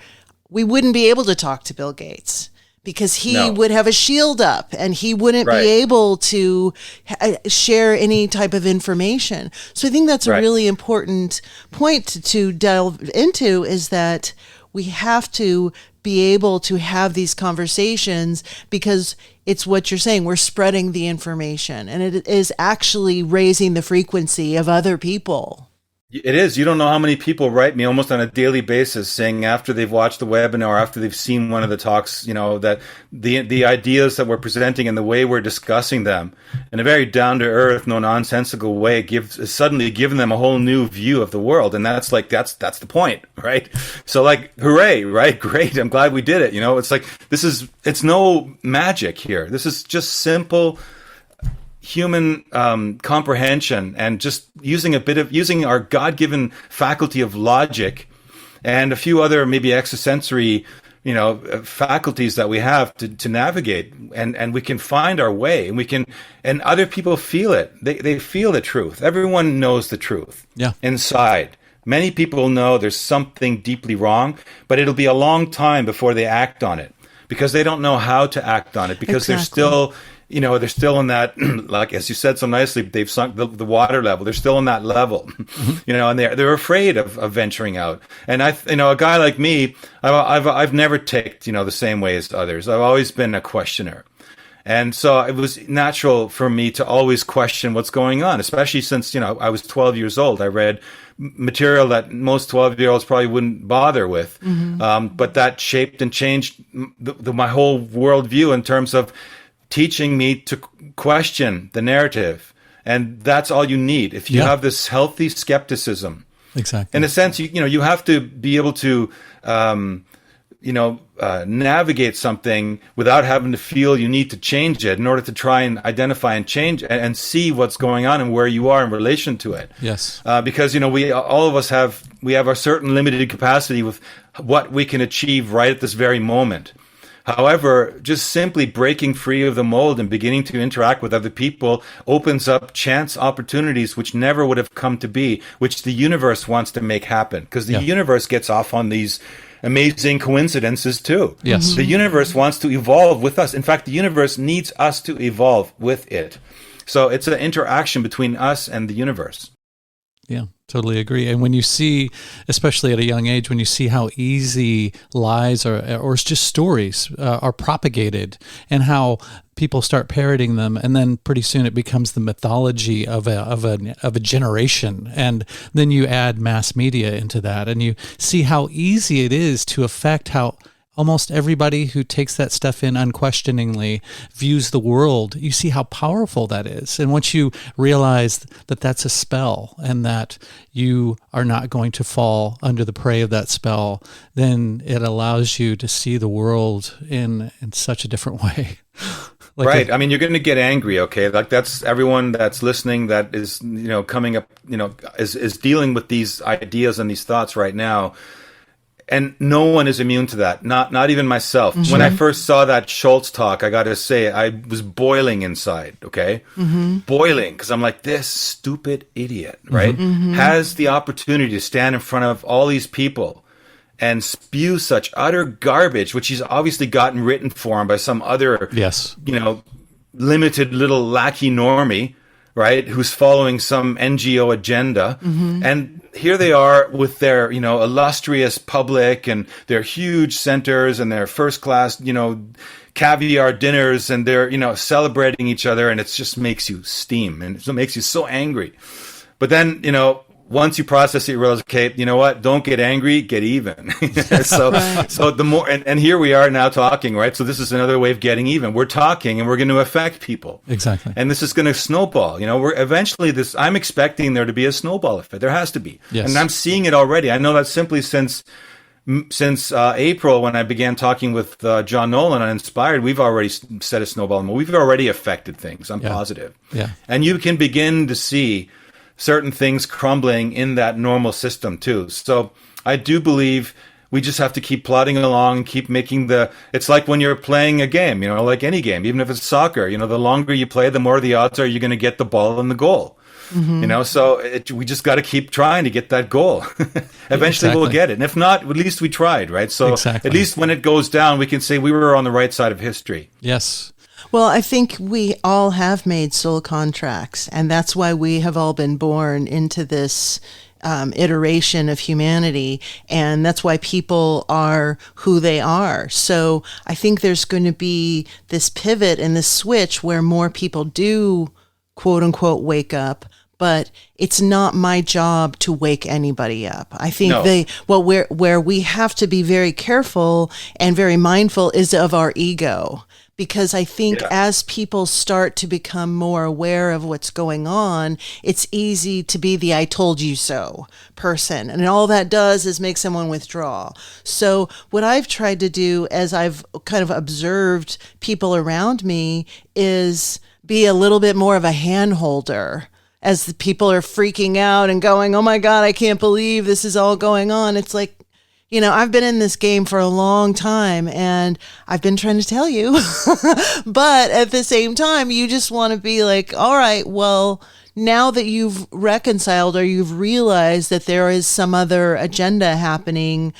Speaker 3: we wouldn't be able to talk to Bill Gates, because he would have a shield up and he wouldn't be able to share any type of information. So I think that's a really important point to delve into, is that we have to be able to have these conversations, because it's what you're saying. We're spreading the information, and it is actually raising the frequency of other people.
Speaker 5: It is. You don't know how many people write me almost on a daily basis saying, after they've watched the webinar, after they've seen one of the talks, that the ideas that we're presenting and the way we're discussing them in a very down-to-earth, no nonsensical way has suddenly given them a whole new view of the world. And that's the point, right? So hooray, right? Great. I'm glad we did it. It's like, it's no magic here. This is just simple human comprehension, and just using our God-given faculty of logic and a few other maybe extrasensory faculties that we have to navigate, and we can find our way, and other people feel it. They feel the truth. Everyone knows the truth inside. Many people know there's something deeply wrong, but it'll be a long time before they act on it, because they don't know how to act on it, because they're still they're still in that, like, as you said so nicely, they've sunk the water level. They're still in that level, and they're afraid of venturing out. And a guy like me, I've never ticked, the same way as others. I've always been a questioner. And so it was natural for me to always question what's going on, especially since, I was 12 years old. I read material that most 12-year-olds probably wouldn't bother with. But that shaped and changed my whole worldview in terms of teaching me to question the narrative. And that's all you need. If you have this healthy skepticism, in a sense, you have to be able to, navigate something without having to feel you need to change it in order to try and identify and change and see what's going on and where you are in relation to it.
Speaker 1: Yes.
Speaker 5: Because, we all of us have a certain limited capacity with what we can achieve right at this very moment. However, just simply breaking free of the mold and beginning to interact with other people opens up chance opportunities which never would have come to be, which the universe wants to make happen, because the universe gets off on these amazing coincidences too.
Speaker 1: Yes.
Speaker 5: The universe wants to evolve with us. In fact, the universe needs us to evolve with it. So it's an interaction between us and the universe.
Speaker 1: Yeah, totally agree. And when you see, especially at a young age, when you see how easy lies or just stories are propagated, and how people start parroting them, and then pretty soon it becomes the mythology of a generation, and then you add mass media into that, and you see how easy it is to affect how almost everybody who takes that stuff in unquestioningly views the world. You see how powerful that is. And once you realize that that's a spell and that you are not going to fall under the prey of that spell, then it allows you to see the world in such a different way. Right.
Speaker 5: You're going to get angry, okay? Like, that's everyone that's listening that is, coming up, is dealing with these ideas and these thoughts right now. And no one is immune to that. Not even myself. Mm-hmm. When I first saw that Schultz talk, I got to say, I was boiling inside, okay? Mm-hmm. Boiling, because I'm like, this stupid idiot, right? Mm-hmm. Has the opportunity to stand in front of all these people and spew such utter garbage, which he's obviously gotten written for him by some other, limited little lackey normie, right? Who's following some NGO agenda. Mm-hmm. And here they are with their, illustrious public and their huge centers and their first class, caviar dinners, and they're, celebrating each other, and it just makes you steam, and it makes you so angry. But then, once you process it, you realize, okay, you know what? Don't get angry, get even. So, right. So the more, and here we are now talking, right? So this is another way of getting even. We're talking and we're going to affect people.
Speaker 1: Exactly.
Speaker 5: And this is going to snowball. We're eventually I'm expecting there to be a snowball effect. There has to be.
Speaker 1: Yes.
Speaker 5: And I'm seeing it already. I know that simply since April, when I began talking with John Nolan on Inspired, we've already set a snowball. We've already affected things. I'm positive.
Speaker 1: Yeah.
Speaker 5: And you can begin to see certain things crumbling in that normal system too. So I do believe we just have to keep plodding along, keep making it's like when you're playing a game, like any game, even if it's soccer, the longer you play, the more the odds are you're going to get the ball in the goal. Mm-hmm. So we just got to keep trying to get that goal. Eventually we'll get it. And if not, at least we tried, right? So at least when it goes down, we can say we were on the right side of history.
Speaker 1: Yes.
Speaker 3: Well, I think we all have made soul contracts, and that's why we have all been born into this iteration of humanity, and that's why people are who they are. So I think there's going to be this pivot and this switch where more people do, quote unquote, wake up. But it's not my job to wake anybody up. I think where we have to be very careful and very mindful is of our ego. Because I think as people start to become more aware of what's going on, it's easy to be the I told you so person. And all that does is make someone withdraw. So what I've tried to do as I've kind of observed people around me is be a little bit more of a hand holder. As the people are freaking out and going, oh my God, I can't believe this is all going on. It's like, I've been in this game for a long time and I've been trying to tell you, but at the same time, you just want to be like, all right, well, now that you've reconciled or you've realized that there is some other agenda happening,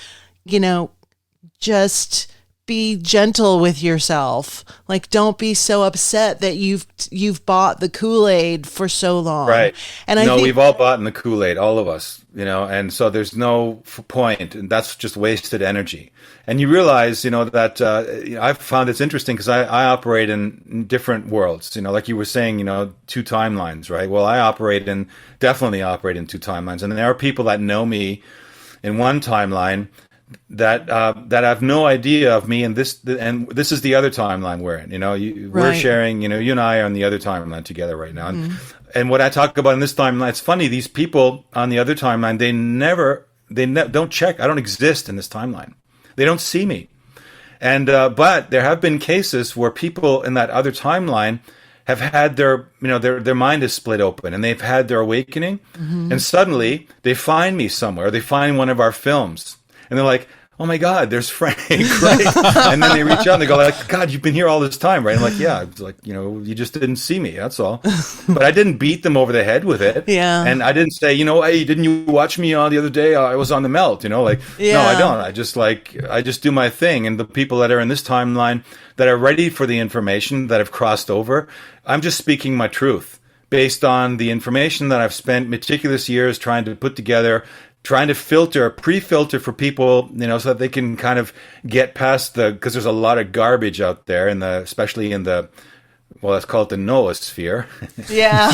Speaker 3: just be gentle with yourself. Like, don't be so upset that you've bought the Kool-Aid for so long.
Speaker 5: Right.
Speaker 3: And I think
Speaker 5: we've all bought in the Kool-Aid, all of us, and so there's no point, and that's just wasted energy. And you realize, that I've found it's interesting because I operate in different worlds, like you were saying, two timelines, right? Well, I definitely operate in two timelines. And there are people that know me in one timeline that have no idea of me, and this is the other timeline we're in. We're sharing, you and I are on the other timeline together right now. And what I talk about in this timeline, it's funny, these people on the other timeline, they don't check. I don't exist in this timeline. They don't see me. And but there have been cases where people in that other timeline have had their mind is split open and they've had their awakening, and suddenly they find me somewhere. They find one of our films. And they're like, oh my God, there's Frank, right? And then they reach out and they go like, God, you've been here all this time, right? I'm like, yeah, it's like, you just didn't see me, that's all. But I didn't beat them over the head with it.
Speaker 3: Yeah.
Speaker 5: And I didn't say, hey, didn't you watch me the other day? I was on the melt, No, I don't. I just do my thing. And the people that are in this timeline that are ready for the information that have crossed over, I'm just speaking my truth based on the information that I've spent meticulous years trying to put together, trying to pre-filter for people, so that they can kind of get past because there's a lot of garbage out there especially in let's call it the noosphere.
Speaker 3: Yeah.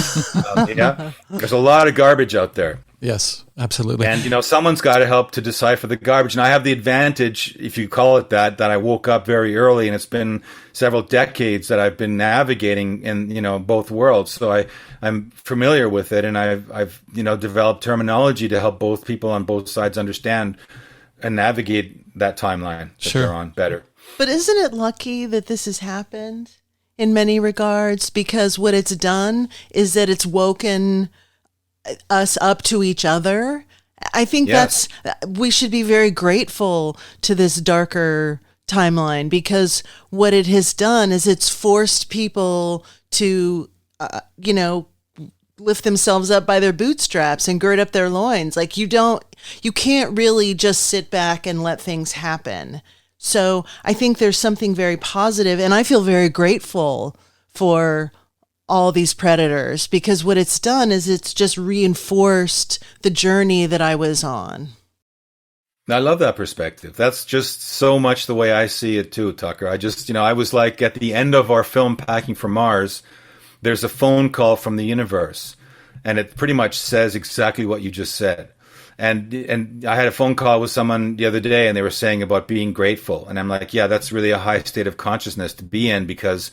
Speaker 5: There's a lot of garbage out there.
Speaker 1: Yes, absolutely.
Speaker 5: And, someone's got to help to decipher the garbage. And I have the advantage, if you call it that I woke up very early, and it's been several decades that I've been navigating in, both worlds. So I'm familiar with it, and I've developed terminology to help both people on both sides understand and navigate that timeline that they're on better.
Speaker 3: But isn't it lucky that this has happened in many regards? Because what it's done is that it's woken us up to each other. I think we should be very grateful to this darker timeline, because what it has done is it's forced people to, lift themselves up by their bootstraps and gird up their loins. Like you can't really just sit back and let things happen. So I think there's something very positive, and I feel very grateful for all these predators, because what it's done is it's just reinforced the journey that I was on.
Speaker 5: I love that perspective. That's just so much the way I see it too, Tucker. I was like at the end of our film Packing for Mars, there's a phone call from the universe. And it pretty much says exactly what you just said. And I had a phone call with someone the other day, and they were saying about being grateful. And I'm like, yeah, that's really a high state of consciousness to be in, because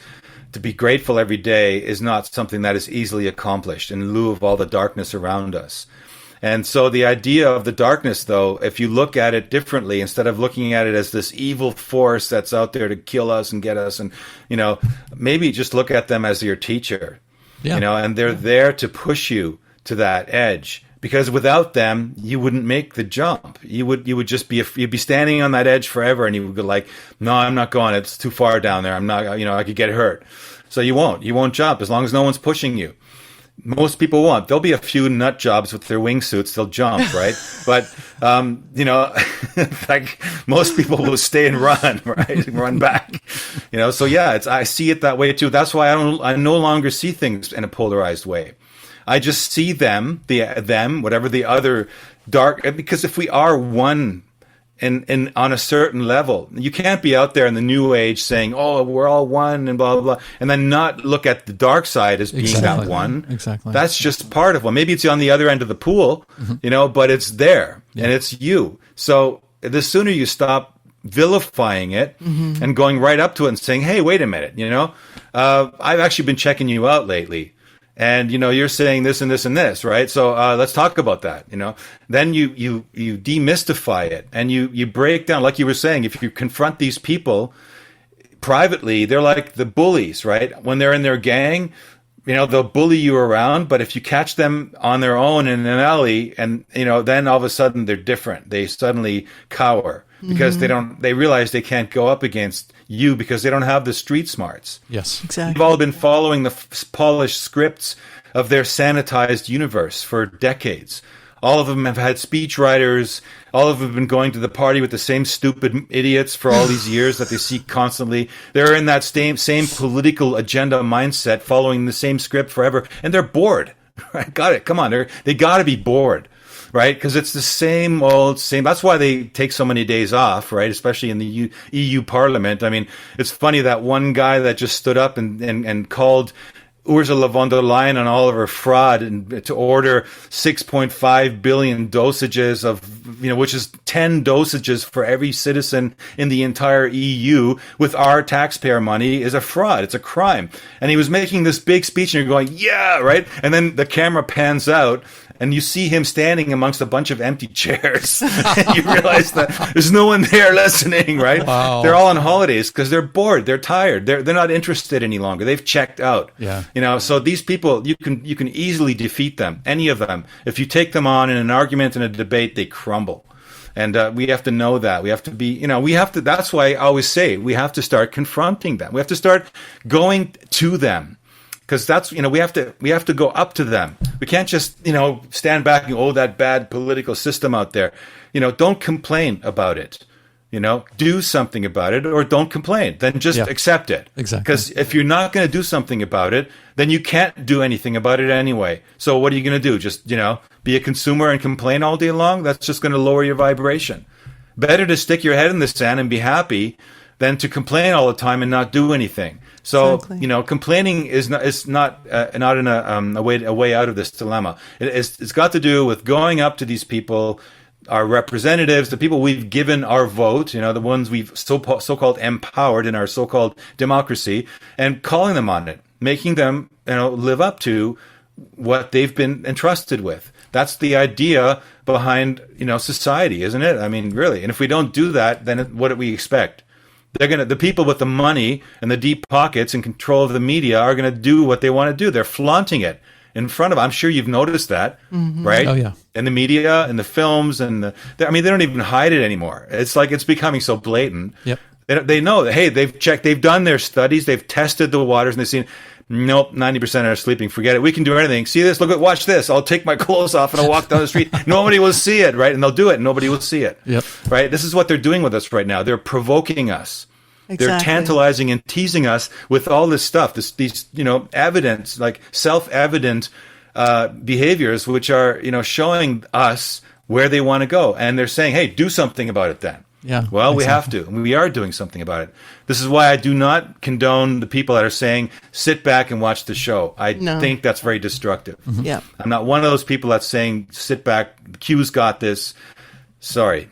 Speaker 5: to be grateful every day is not something that is easily accomplished in lieu of all the darkness around us. And so the idea of the darkness, though, if you look at it differently, instead of looking at it as this evil force that's out there to kill us and get us, and, maybe just look at them as your teacher, and they're there to push you to that edge. Because without them, you wouldn't make the jump. You would just you'd be standing on that edge forever, and you would go like, no, I'm not going. It's too far down there. I'm not, I could get hurt. So you won't jump as long as no one's pushing you. Most people won't. There'll be a few nut jobs with their wingsuits. They'll jump, right? But, like most people will stay and run, right? Run back, so yeah, I see it that way too. That's why I no longer see things in a polarized way. I just see them, whatever the other dark, because if we are one in on a certain level, you can't be out there in the new age saying, oh, we're all one and blah, blah, blah, and then not look at the dark side as being that one.
Speaker 1: Exactly.
Speaker 5: That's just part of one. Maybe it's on the other end of the pool, but it's there and it's you. So the sooner you stop vilifying it and going right up to it and saying, hey, wait a minute, I've actually been checking you out lately. And, you're saying this and this and this, right? So let's talk about that, Then you demystify it and you break down, like you were saying, if you confront these people privately, they're like the bullies, right? When they're in their gang, they'll bully you around. But if you catch them on their own in an alley and, then all of a sudden they're different. They suddenly cower because they realize they can't go up against you because they don't have the street smarts.
Speaker 1: Yes,
Speaker 3: exactly.
Speaker 5: They've all been following the polished scripts of their sanitized universe for decades. All of them have had speech writers. All of them have been going to the party with the same stupid idiots for all these years that they see constantly. They're in that same political agenda mindset, following the same script forever, and they're bored. Right? Got it. Come on, they got to be bored. Right? Because it's the same old, same. That's why they take so many days off, right? Especially in the EU Parliament. I mean, it's funny that one guy that just stood up and called Ursula von der Leyen on all of her fraud and to order 6.5 billion dosages of, which is 10 dosages for every citizen in the entire EU with our taxpayer money is a fraud. It's a crime. And he was making this big speech and you're going, yeah, right? And then the camera pans out and you see him standing amongst a bunch of empty chairs. And you realize that there's no one there listening, right?
Speaker 1: Wow.
Speaker 5: They're all on holidays because they're bored. They're tired. They're not interested any longer. They've checked out.
Speaker 1: Yeah.
Speaker 5: So these people, you can easily defeat them, any of them. If you take them on in an argument and a debate, they crumble. And we have to know that. We have to be, that's why I always say we have to start confronting them. We have to start going to them. Because that's, we have to go up to them. We can't just, stand back and, oh, that bad political system out there. Don't complain about it. Do something about it, or don't complain. Then just accept it.
Speaker 1: Exactly.
Speaker 5: Because if you're not going to do something about it, then you can't do anything about it anyway. So what are you going to do? Just, be a consumer and complain all day long? That's just going to lower your vibration. Better to stick your head in the sand and be happy than to complain all the time and not do anything. So,
Speaker 3: exactly.
Speaker 5: Complaining is not a way out of this dilemma. It's got to do with going up to these people, our representatives, the people we've given our vote, the ones we've so-called empowered in our so-called democracy, and calling them on it, making them, live up to what they've been entrusted with. That's the idea behind, society, isn't it? I mean, really. And if we don't do that, then what do we expect? The people with the money and the deep pockets and control of the media are going to do what they want to do. They're flaunting it in front of. I'm sure you've noticed that, right?
Speaker 1: Oh yeah.
Speaker 5: In the media, in the films, and they don't even hide it anymore. It's like it's becoming so blatant.
Speaker 1: Yep.
Speaker 5: They know that, hey, they've checked, they've done their studies, they've tested the waters, and they've seen, nope, 90% are sleeping. Forget it. We can do anything. See this? Watch this. I'll take my clothes off and I'll walk down the street. Nobody will see it, right? And they'll do it. And nobody will see it.
Speaker 1: Yep.
Speaker 5: Right? This is what they're doing with us right now. They're provoking us.
Speaker 3: Exactly.
Speaker 5: They're tantalizing and teasing us with all this stuff, these evidence, like self-evident behaviors, which are, showing us where they want to go. And they're saying, hey, do something about it then.
Speaker 1: Yeah.
Speaker 5: Well, we have to, and we are doing something about it. This is why I do not condone the people that are saying, sit back and watch the show. I think that's very destructive.
Speaker 3: Mm-hmm. Yeah.
Speaker 5: I'm not one of those people that's saying, sit back, Q's got this. Sorry.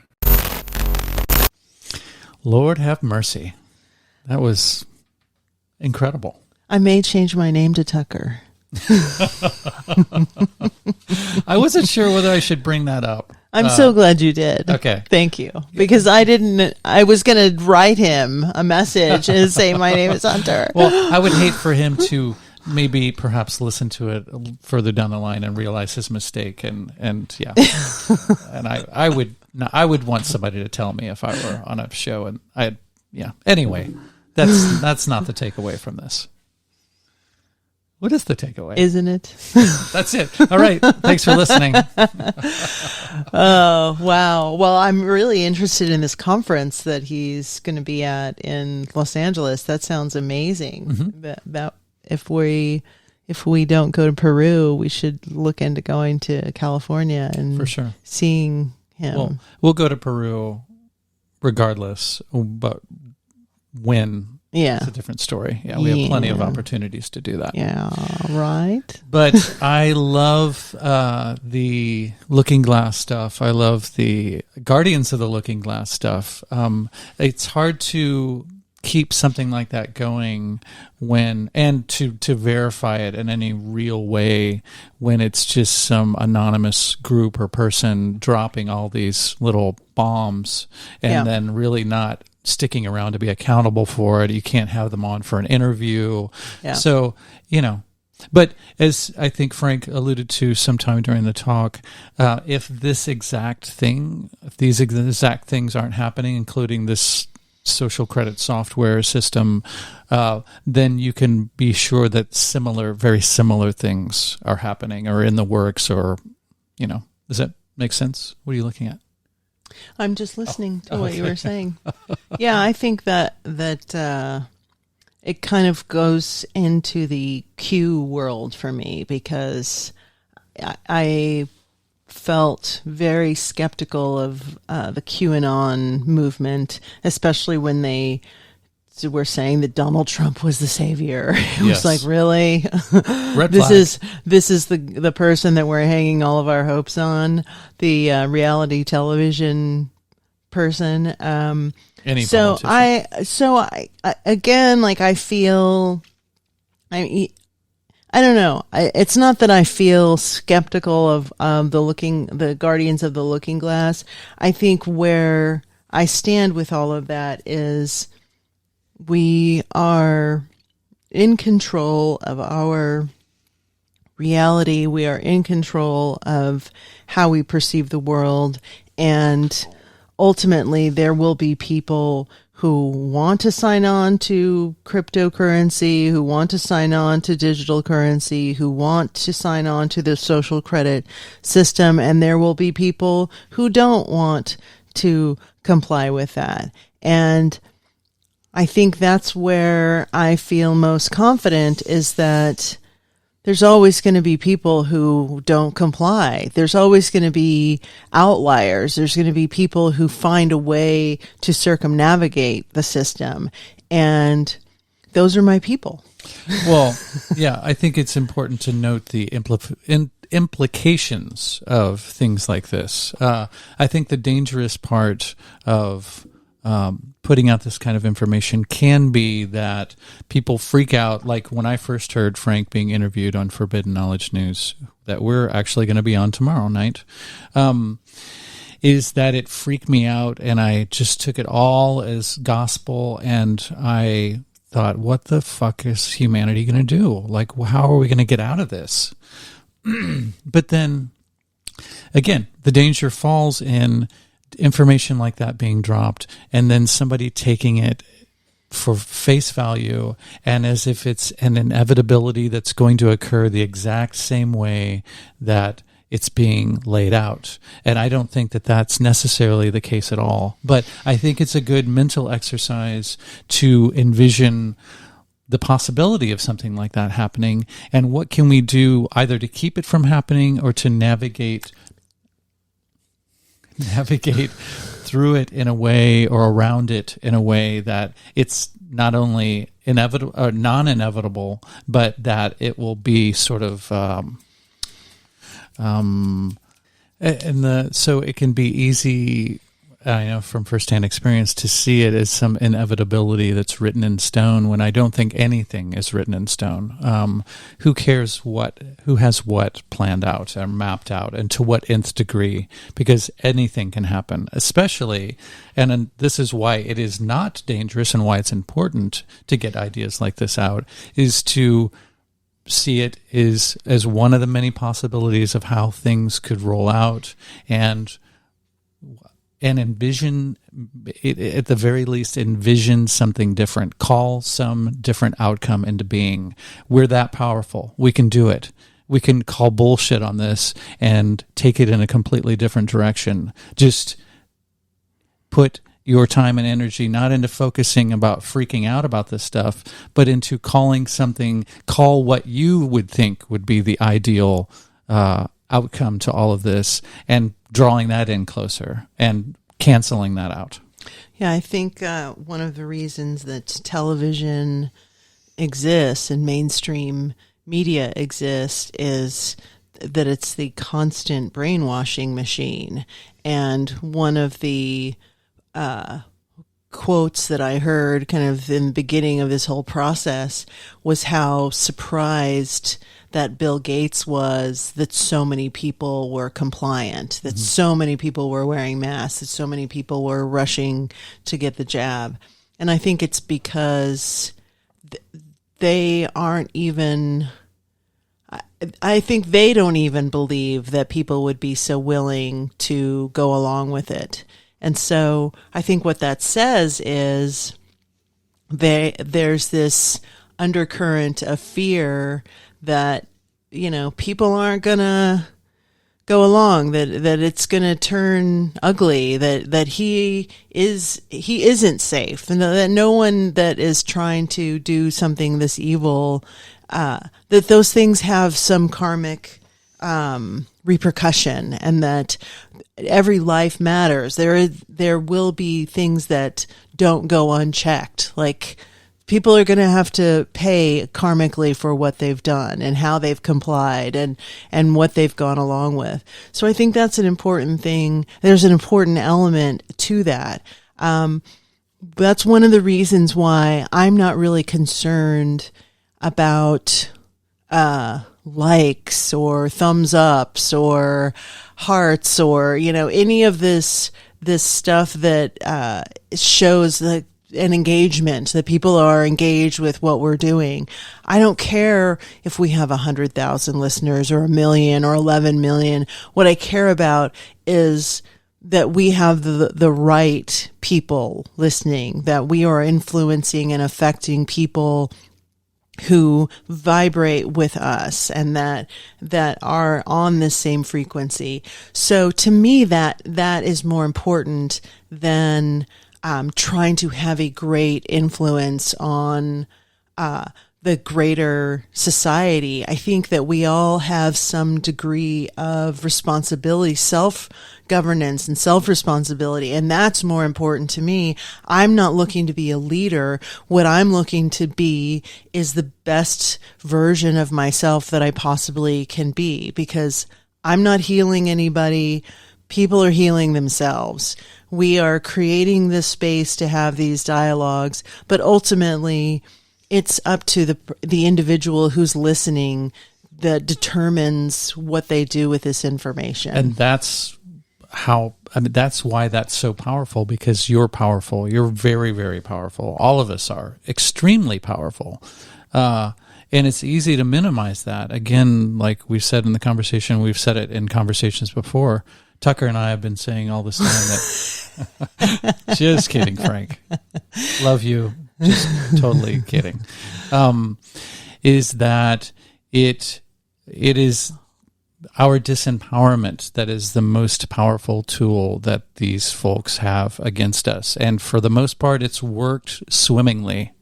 Speaker 1: Lord have mercy. That was incredible.
Speaker 3: I may change my name to Tucker.
Speaker 1: I wasn't sure whether I should bring that up.
Speaker 3: I'm so glad you did.
Speaker 1: Okay.
Speaker 3: Thank you. Because I was going to write him a message and say, my name is Hunter.
Speaker 1: Well, I would hate for him to maybe perhaps listen to it further down the line and realize his mistake. And yeah. And I would want somebody to tell me if I were on a show. And Anyway, that's not the takeaway from this. What is the takeaway?
Speaker 3: Isn't it?
Speaker 1: That's it. All right. Thanks for listening.
Speaker 3: Oh, wow. Well, I'm really interested in this conference that he's going to be at in Los Angeles. That sounds amazing. Mm-hmm. That if we don't go to Peru, we should look into going to California and
Speaker 1: for sure
Speaker 3: seeing him.
Speaker 1: Well, we'll go to Peru regardless, but when? Yeah. It's a different story. Yeah, we have plenty of opportunities to do that.
Speaker 3: Yeah, right.
Speaker 1: But I love the Looking Glass stuff. I love the Guardians of the Looking Glass stuff. It's hard to keep something like that going and to verify it in any real way when it's just some anonymous group or person dropping all these little bombs and then really not sticking around to be accountable for it. You can't have them on for an interview. Yeah. So, but as I think Frank alluded to sometime during the talk, if these exact things aren't happening, including this social credit software system, then you can be sure that very similar things are happening or in the works or, does that make sense? What are you looking at?
Speaker 3: I'm just listening to what you were saying. Yeah, I think that it kind of goes into the Q world for me because I felt very skeptical of the QAnon movement, especially when they were saying that Donald Trump was the savior. It was like, really? This is the person that we're hanging all of our hopes on, the reality television person.
Speaker 1: Any
Speaker 3: so
Speaker 1: politician.
Speaker 3: I again, like I feel, I don't know. It's not that I feel skeptical of the Guardians of the Looking Glass. I think where I stand with all of that is we are in control of our reality. We are in control of how we perceive the world. And ultimately, there will be people who want to sign on to cryptocurrency, who want to sign on to digital currency, who want to sign on to the social credit system. And there will be people who don't want to comply with that. And I think that's where I feel most confident is that there's always going to be people who don't comply. There's always going to be outliers. There's going to be people who find a way to circumnavigate the system. And those are my people.
Speaker 1: Well, yeah, I think it's important to note the implications of things like this. I think the dangerous part of putting out this kind of information can be that people freak out. Like when I first heard Frank being interviewed on Forbidden Knowledge News, that we're actually going to be on tomorrow night, is that it freaked me out and I just took it all as gospel and I thought, what the fuck is humanity going to do? Like, how are we going to get out of this? But then, again, the danger falls in information like that being dropped and then somebody taking it for face value and as if it's an inevitability that's going to occur the exact same way that it's being laid out. And I don't think that that's necessarily the case at all. But I think it's a good mental exercise to envision the possibility of something like that happening and what can we do either to keep it from happening or to navigate navigate through it in a way, or around it in a way, that it's not only inevitable or non-inevitable, but that it will be sort of so it can be easy, from firsthand experience, to see it as some inevitability that's written in stone, when I don't think anything is written in stone. Who cares who has what planned out or mapped out, and to what nth degree? Because anything can happen, especially, and this is why it is not dangerous and why it's important to get ideas like this out, is to see it as one of the many possibilities of how things could roll out, and envision it, at the very least, envision something different, call some different outcome into being. We're that powerful. We can do it. We can call bullshit on this and take it in a completely different direction. Just put your time and energy not into focusing about freaking out about this stuff, but into call what you would think would be the ideal outcome to all of this, and drawing that in closer and canceling that out.
Speaker 3: Yeah, I think one of the reasons that television exists and mainstream media exists is that it's the constant brainwashing machine. And one of the quotes that I heard kind of in the beginning of this whole process was how surprised that Bill Gates was that so many people were compliant, that so many people were wearing masks, that so many people were rushing to get the jab. And I think it's because they aren't even, I think they don't even believe that people would be so willing to go along with it. And so I think what that says is there's this undercurrent of fear that, people aren't going to go along, that it's going to turn ugly, that he isn't safe, and that no one that is trying to do something this evil, that those things have some karmic repercussion, and that every life matters. There will be things that don't go unchecked. Like, people are going to have to pay karmically for what they've done and how they've complied and what they've gone along with. So I think that's an important thing. There's an important element to that. That's one of the reasons why I'm not really concerned about likes or thumbs ups or hearts or any of this stuff that shows an engagement, that people are engaged with what we're doing. I don't care if we have 100,000 listeners or 1 million or 11 million. What I care about is that we have the right people listening, that we are influencing and affecting people who vibrate with us and that are on the same frequency. So to me, that is more important than trying to have a great influence on the greater society. I think that we all have some degree of responsibility, self-governance and self-responsibility, and that's more important to me. I'm not looking to be a leader. What I'm looking to be is the best version of myself that I possibly can be, because I'm not healing anybody. People are healing themselves. We are creating this space to have these dialogues, but ultimately it's up to the individual who's listening that determines what they do with this information.
Speaker 1: And that's why that's so powerful, because you're powerful. You're very, very powerful. All of us are extremely powerful. And it's easy to minimize that. Again, like we've said in the conversation, we've said it in conversations before, Tucker and I have been saying all this time that just kidding, Frank. Love you. Just totally kidding. Is that it is our disempowerment that is the most powerful tool that these folks have against us. And for the most part, it's worked swimmingly.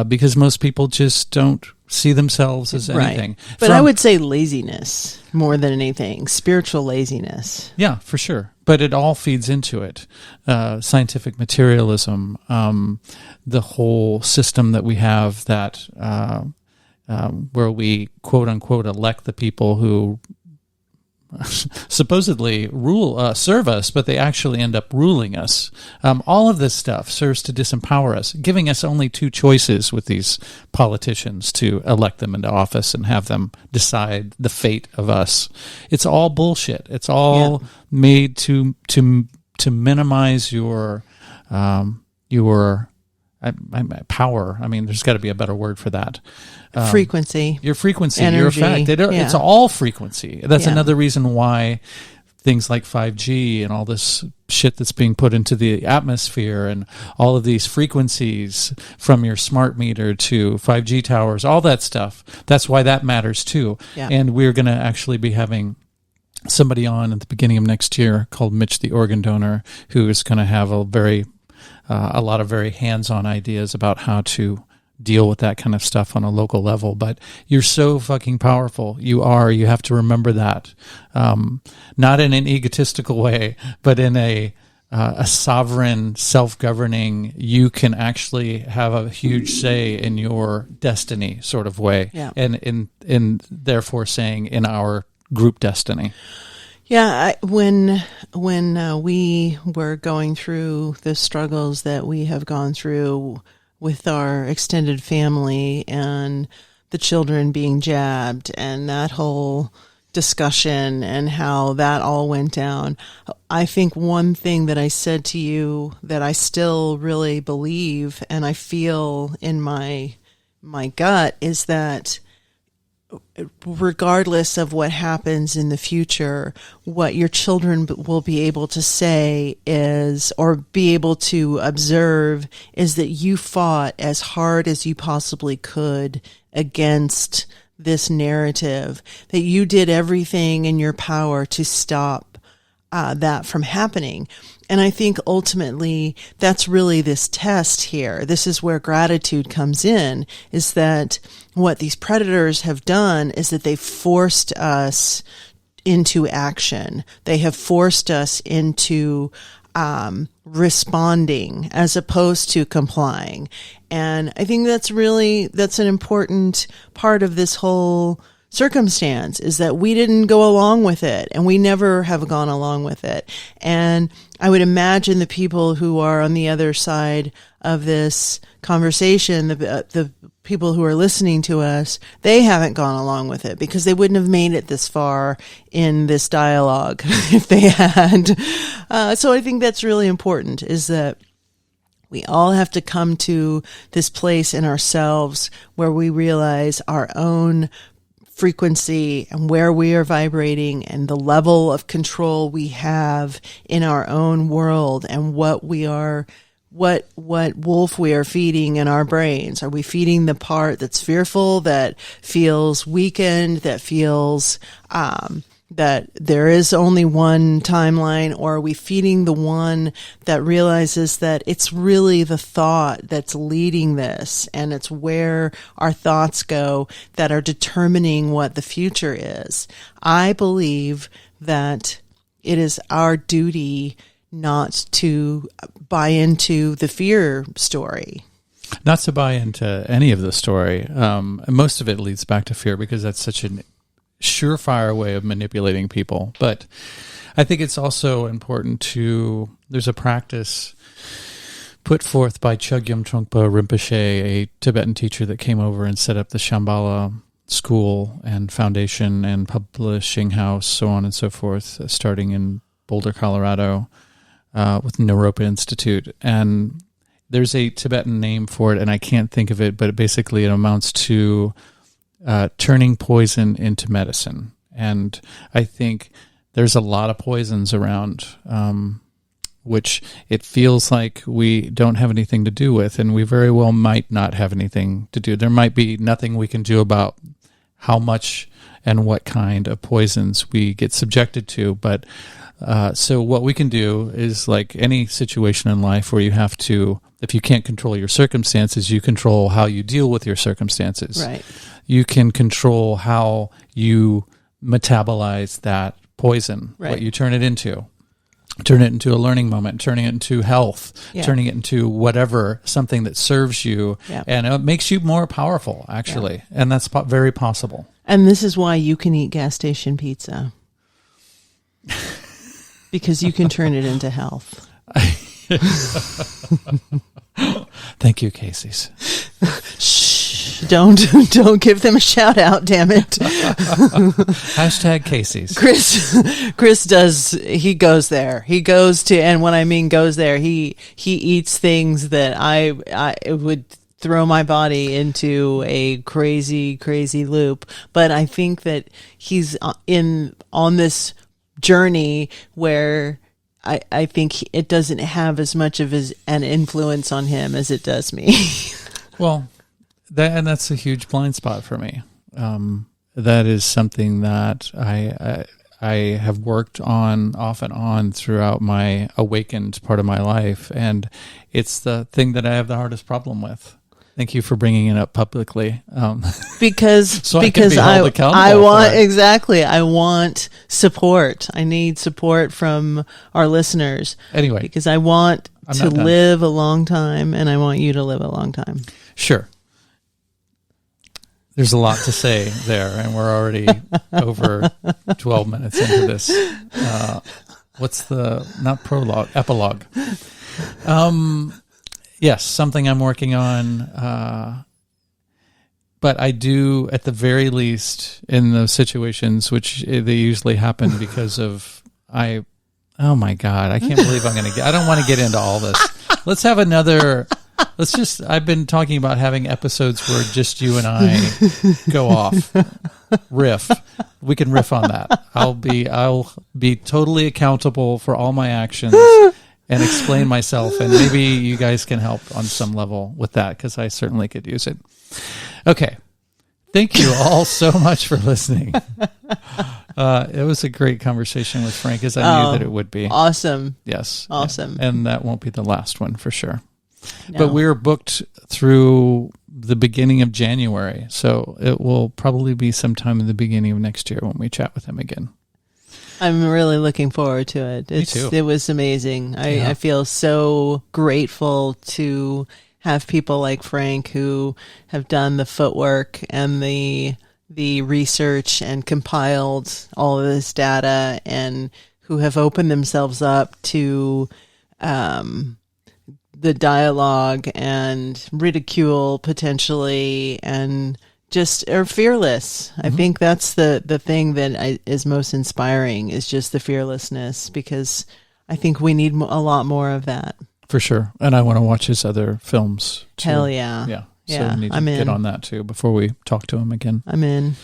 Speaker 1: because most people just don't see themselves as anything.
Speaker 3: Right. But I would say laziness more than anything, spiritual laziness.
Speaker 1: Yeah, for sure. But it all feeds into it. Scientific materialism, the whole system that we have that where we, quote unquote, elect the people who supposedly serve us, but they actually end up ruling us. All of this stuff serves to disempower us, giving us only two choices with these politicians to elect them into office and have them decide the fate of us. It's all bullshit. It's all made to minimize your power. I mean, there's got to be a better word for that.
Speaker 3: Frequency.
Speaker 1: Your frequency,
Speaker 3: energy,
Speaker 1: your effect. It's all frequency. That's another reason why things like 5G and all this shit that's being put into the atmosphere and all of these frequencies from your smart meter to 5G towers, all that stuff, that's why that matters too. Yeah. And we're going to actually be having somebody on at the beginning of next year called Mitch the Organ Donor, who is going to have a lot of very hands-on ideas about how to deal with that kind of stuff on a local level. But you're so fucking powerful. You have to remember that. Not in an egotistical way, but in a sovereign, self-governing, you can actually have a huge say in your destiny sort of way. Yeah. And in therefore saying in our group destiny.
Speaker 3: Yeah, when we were going through the struggles that we have gone through with our extended family and the children being jabbed and that whole discussion and how that all went down, I think one thing that I said to you that I still really believe and I feel in my gut is that regardless of what happens in the future, what your children will be able to say is, or be able to observe, is that you fought as hard as you possibly could against this narrative, that you did everything in your power to stop that from happening. And I think ultimately that's really this test here. This is where gratitude comes in, is that what these predators have done is that they've forced us into action. They have forced us into responding as opposed to complying. And I think that's an important part of this whole circumstance, is that we didn't go along with it, and we never have gone along with it. And I would imagine the people who are on the other side of this conversation, the people who are listening to us, they haven't gone along with it because they wouldn't have made it this far in this dialogue if they had. So I think that's really important, is that we all have to come to this place in ourselves where we realize our own frequency and where we are vibrating and the level of control we have in our own world and what wolf we are feeding in our brains. Are we feeding the part that's fearful, that feels weakened, that feels that there is only one timeline, or are we feeding the one that realizes that it's really the thought that's leading this, and it's where our thoughts go that are determining what the future is? I believe that it is our duty not to buy into the fear story.
Speaker 1: Not to buy into any of the story. Most of it leads back to fear because that's such an surefire way of manipulating people. But I think it's also important there's a practice put forth by Chogyam Trungpa Rinpoche, a Tibetan teacher that came over and set up the Shambhala school and foundation and publishing house, so on and so forth, starting in Boulder, Colorado, with Naropa Institute. And there's a Tibetan name for it, and I can't think of it, but basically it amounts to turning poison into medicine. And I think there's a lot of poisons around, which it feels like we don't have anything to do with, and we very well might not have anything to do. There might be nothing we can do about how much and what kind of poisons we get subjected to, but So what we can do is, like any situation in life where you have to, if you can't control your circumstances, you control how you deal with your circumstances.
Speaker 3: Right.
Speaker 1: You can control how you metabolize that poison,
Speaker 3: right.
Speaker 1: what you turn it into. Turn it into a learning moment, turning it into health, turning it into whatever, something that serves you, and it makes you more powerful, actually. And that's very possible.
Speaker 3: And this is why you can eat gas station pizza. Because you can turn it into health.
Speaker 1: Thank you, Casey's.
Speaker 3: Shh. Don't give them a shout out, damn it.
Speaker 1: Hashtag Casey's.
Speaker 3: Chris does, he goes there. He goes to, and when I mean goes there, he eats things that I would throw my body into a crazy, crazy loop. But I think that he's on this journey where I think it doesn't have as much of an influence on him as it does me.
Speaker 1: Well, that's a huge blind spot for me. That is something that I have worked on off and on throughout my awakened part of my life, and it's the thing that I have the hardest problem with. Thank you for bringing it up publicly.
Speaker 3: Because
Speaker 1: I
Speaker 3: want support. I need support from our listeners.
Speaker 1: Anyway,
Speaker 3: because I want to live a long time, and I want you to live a long time.
Speaker 1: Sure. There's a lot to say there, and we're already over 12 minutes into this. What's the, not prologue, epilogue. Yes, something I'm working on. But I do, at the very least, in those situations, which they usually happen because of, oh my God, I can't believe I don't want to get into all this. Let's have another... I've been talking about having episodes where just you and I go off, riff. We can riff on that. I'll be totally accountable for all my actions and explain myself, and maybe you guys can help on some level with that, because I certainly could use it. Okay. Thank you all so much for listening. It was a great conversation with Frank, as I knew that it would be.
Speaker 3: Awesome.
Speaker 1: Yes.
Speaker 3: Awesome.
Speaker 1: Yeah. And that won't be the last one for sure.
Speaker 3: No.
Speaker 1: But we're booked through the beginning of January, so it will probably be sometime in the beginning of next year when we chat with him again.
Speaker 3: I'm really looking forward to it.
Speaker 1: Me too.
Speaker 3: It was amazing. I feel so grateful to have people like Frank who have done the footwork and the research and compiled all of this data, and who have opened themselves up to the dialogue and ridicule potentially, and just are fearless. Mm-hmm. I think that's the thing that is most inspiring, is just the fearlessness, because I think we need a lot more of that.
Speaker 1: For sure. And I want to watch his other films too.
Speaker 3: Hell yeah.
Speaker 1: Yeah. So we need to get on that too before we talk to him again.
Speaker 3: I'm in.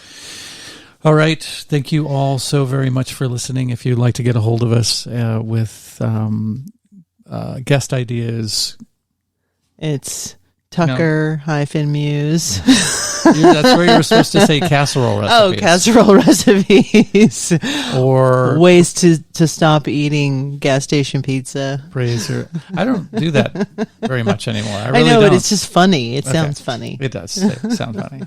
Speaker 1: All right. Thank you all so very much for listening. If you'd like to get a hold of us with guest ideas,
Speaker 3: it's Tucker-Muse.
Speaker 1: That's where you were supposed to say casserole recipes.
Speaker 3: Oh, casserole recipes.
Speaker 1: Or
Speaker 3: ways to stop eating gas station pizza.
Speaker 1: I don't do that very much anymore. I
Speaker 3: know,
Speaker 1: don't.
Speaker 3: But it's just funny. It sounds funny.
Speaker 1: It does sound funny.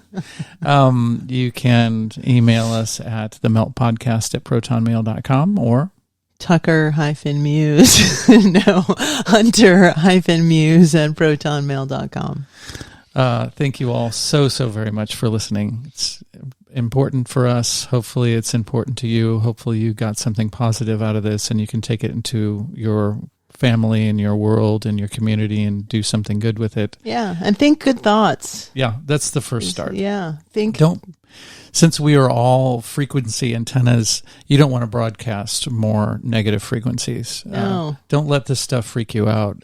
Speaker 1: You can email us at themeltpodcast@protonmail.com, or
Speaker 3: Tucker-Muse. No, Hunter-Muse at protonmail.com.
Speaker 1: Thank you all so very much for listening. It's important for us. Hopefully it's important to you. Hopefully you got something positive out of this, and you can take it into your family and your world and your community and do something good with it.
Speaker 3: Yeah, and think good thoughts.
Speaker 1: Yeah, that's the first start.
Speaker 3: Yeah,
Speaker 1: since we are all frequency antennas, you don't want to broadcast more negative frequencies.
Speaker 3: No.
Speaker 1: Don't let this stuff freak you out.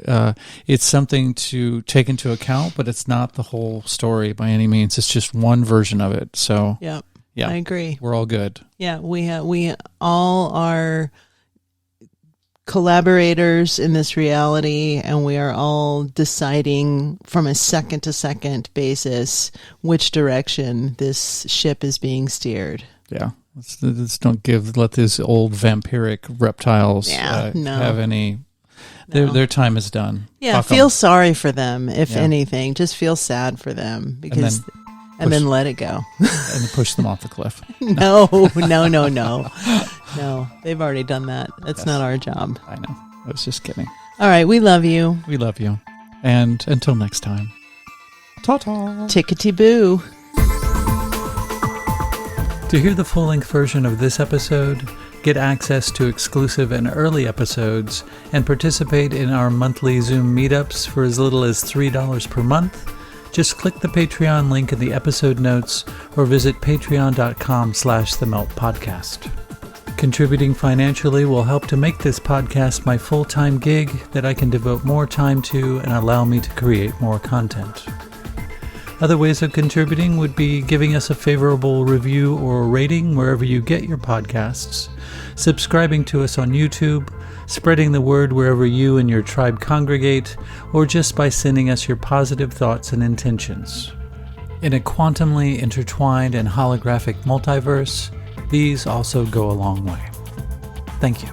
Speaker 1: It's something to take into account, but it's not the whole story by any means. It's just one version of it. So,
Speaker 3: yeah,
Speaker 1: I
Speaker 3: agree.
Speaker 1: We're all good.
Speaker 3: Yeah, we all are collaborators in this reality, and we are all deciding from a second to second basis which direction this ship is being steered.
Speaker 1: Yeah, Let's don't let these old vampiric reptiles have any. Their time is done.
Speaker 3: Yeah, feel sorry for them, if anything. Just feel sad for them because, and then let it go.
Speaker 1: And push them off the cliff.
Speaker 3: No. No, they've already done that. That's not our job.
Speaker 1: I know. I was just kidding.
Speaker 3: All right, we love you.
Speaker 1: We love you. And until next time, ta-ta.
Speaker 3: Tickety-boo.
Speaker 1: To hear the full-length version of this episode, get access to exclusive and early episodes, and participate in our monthly Zoom meetups for as little as $3 per month, just click the Patreon link in the episode notes or visit patreon.com/themeltpodcast. Contributing financially will help to make this podcast my full-time gig that I can devote more time to and allow me to create more content. Other ways of contributing would be giving us a favorable review or rating wherever you get your podcasts, subscribing to us on YouTube, spreading the word wherever you and your tribe congregate, or just by sending us your positive thoughts and intentions. In a quantumly intertwined and holographic multiverse, these also go a long way. Thank you.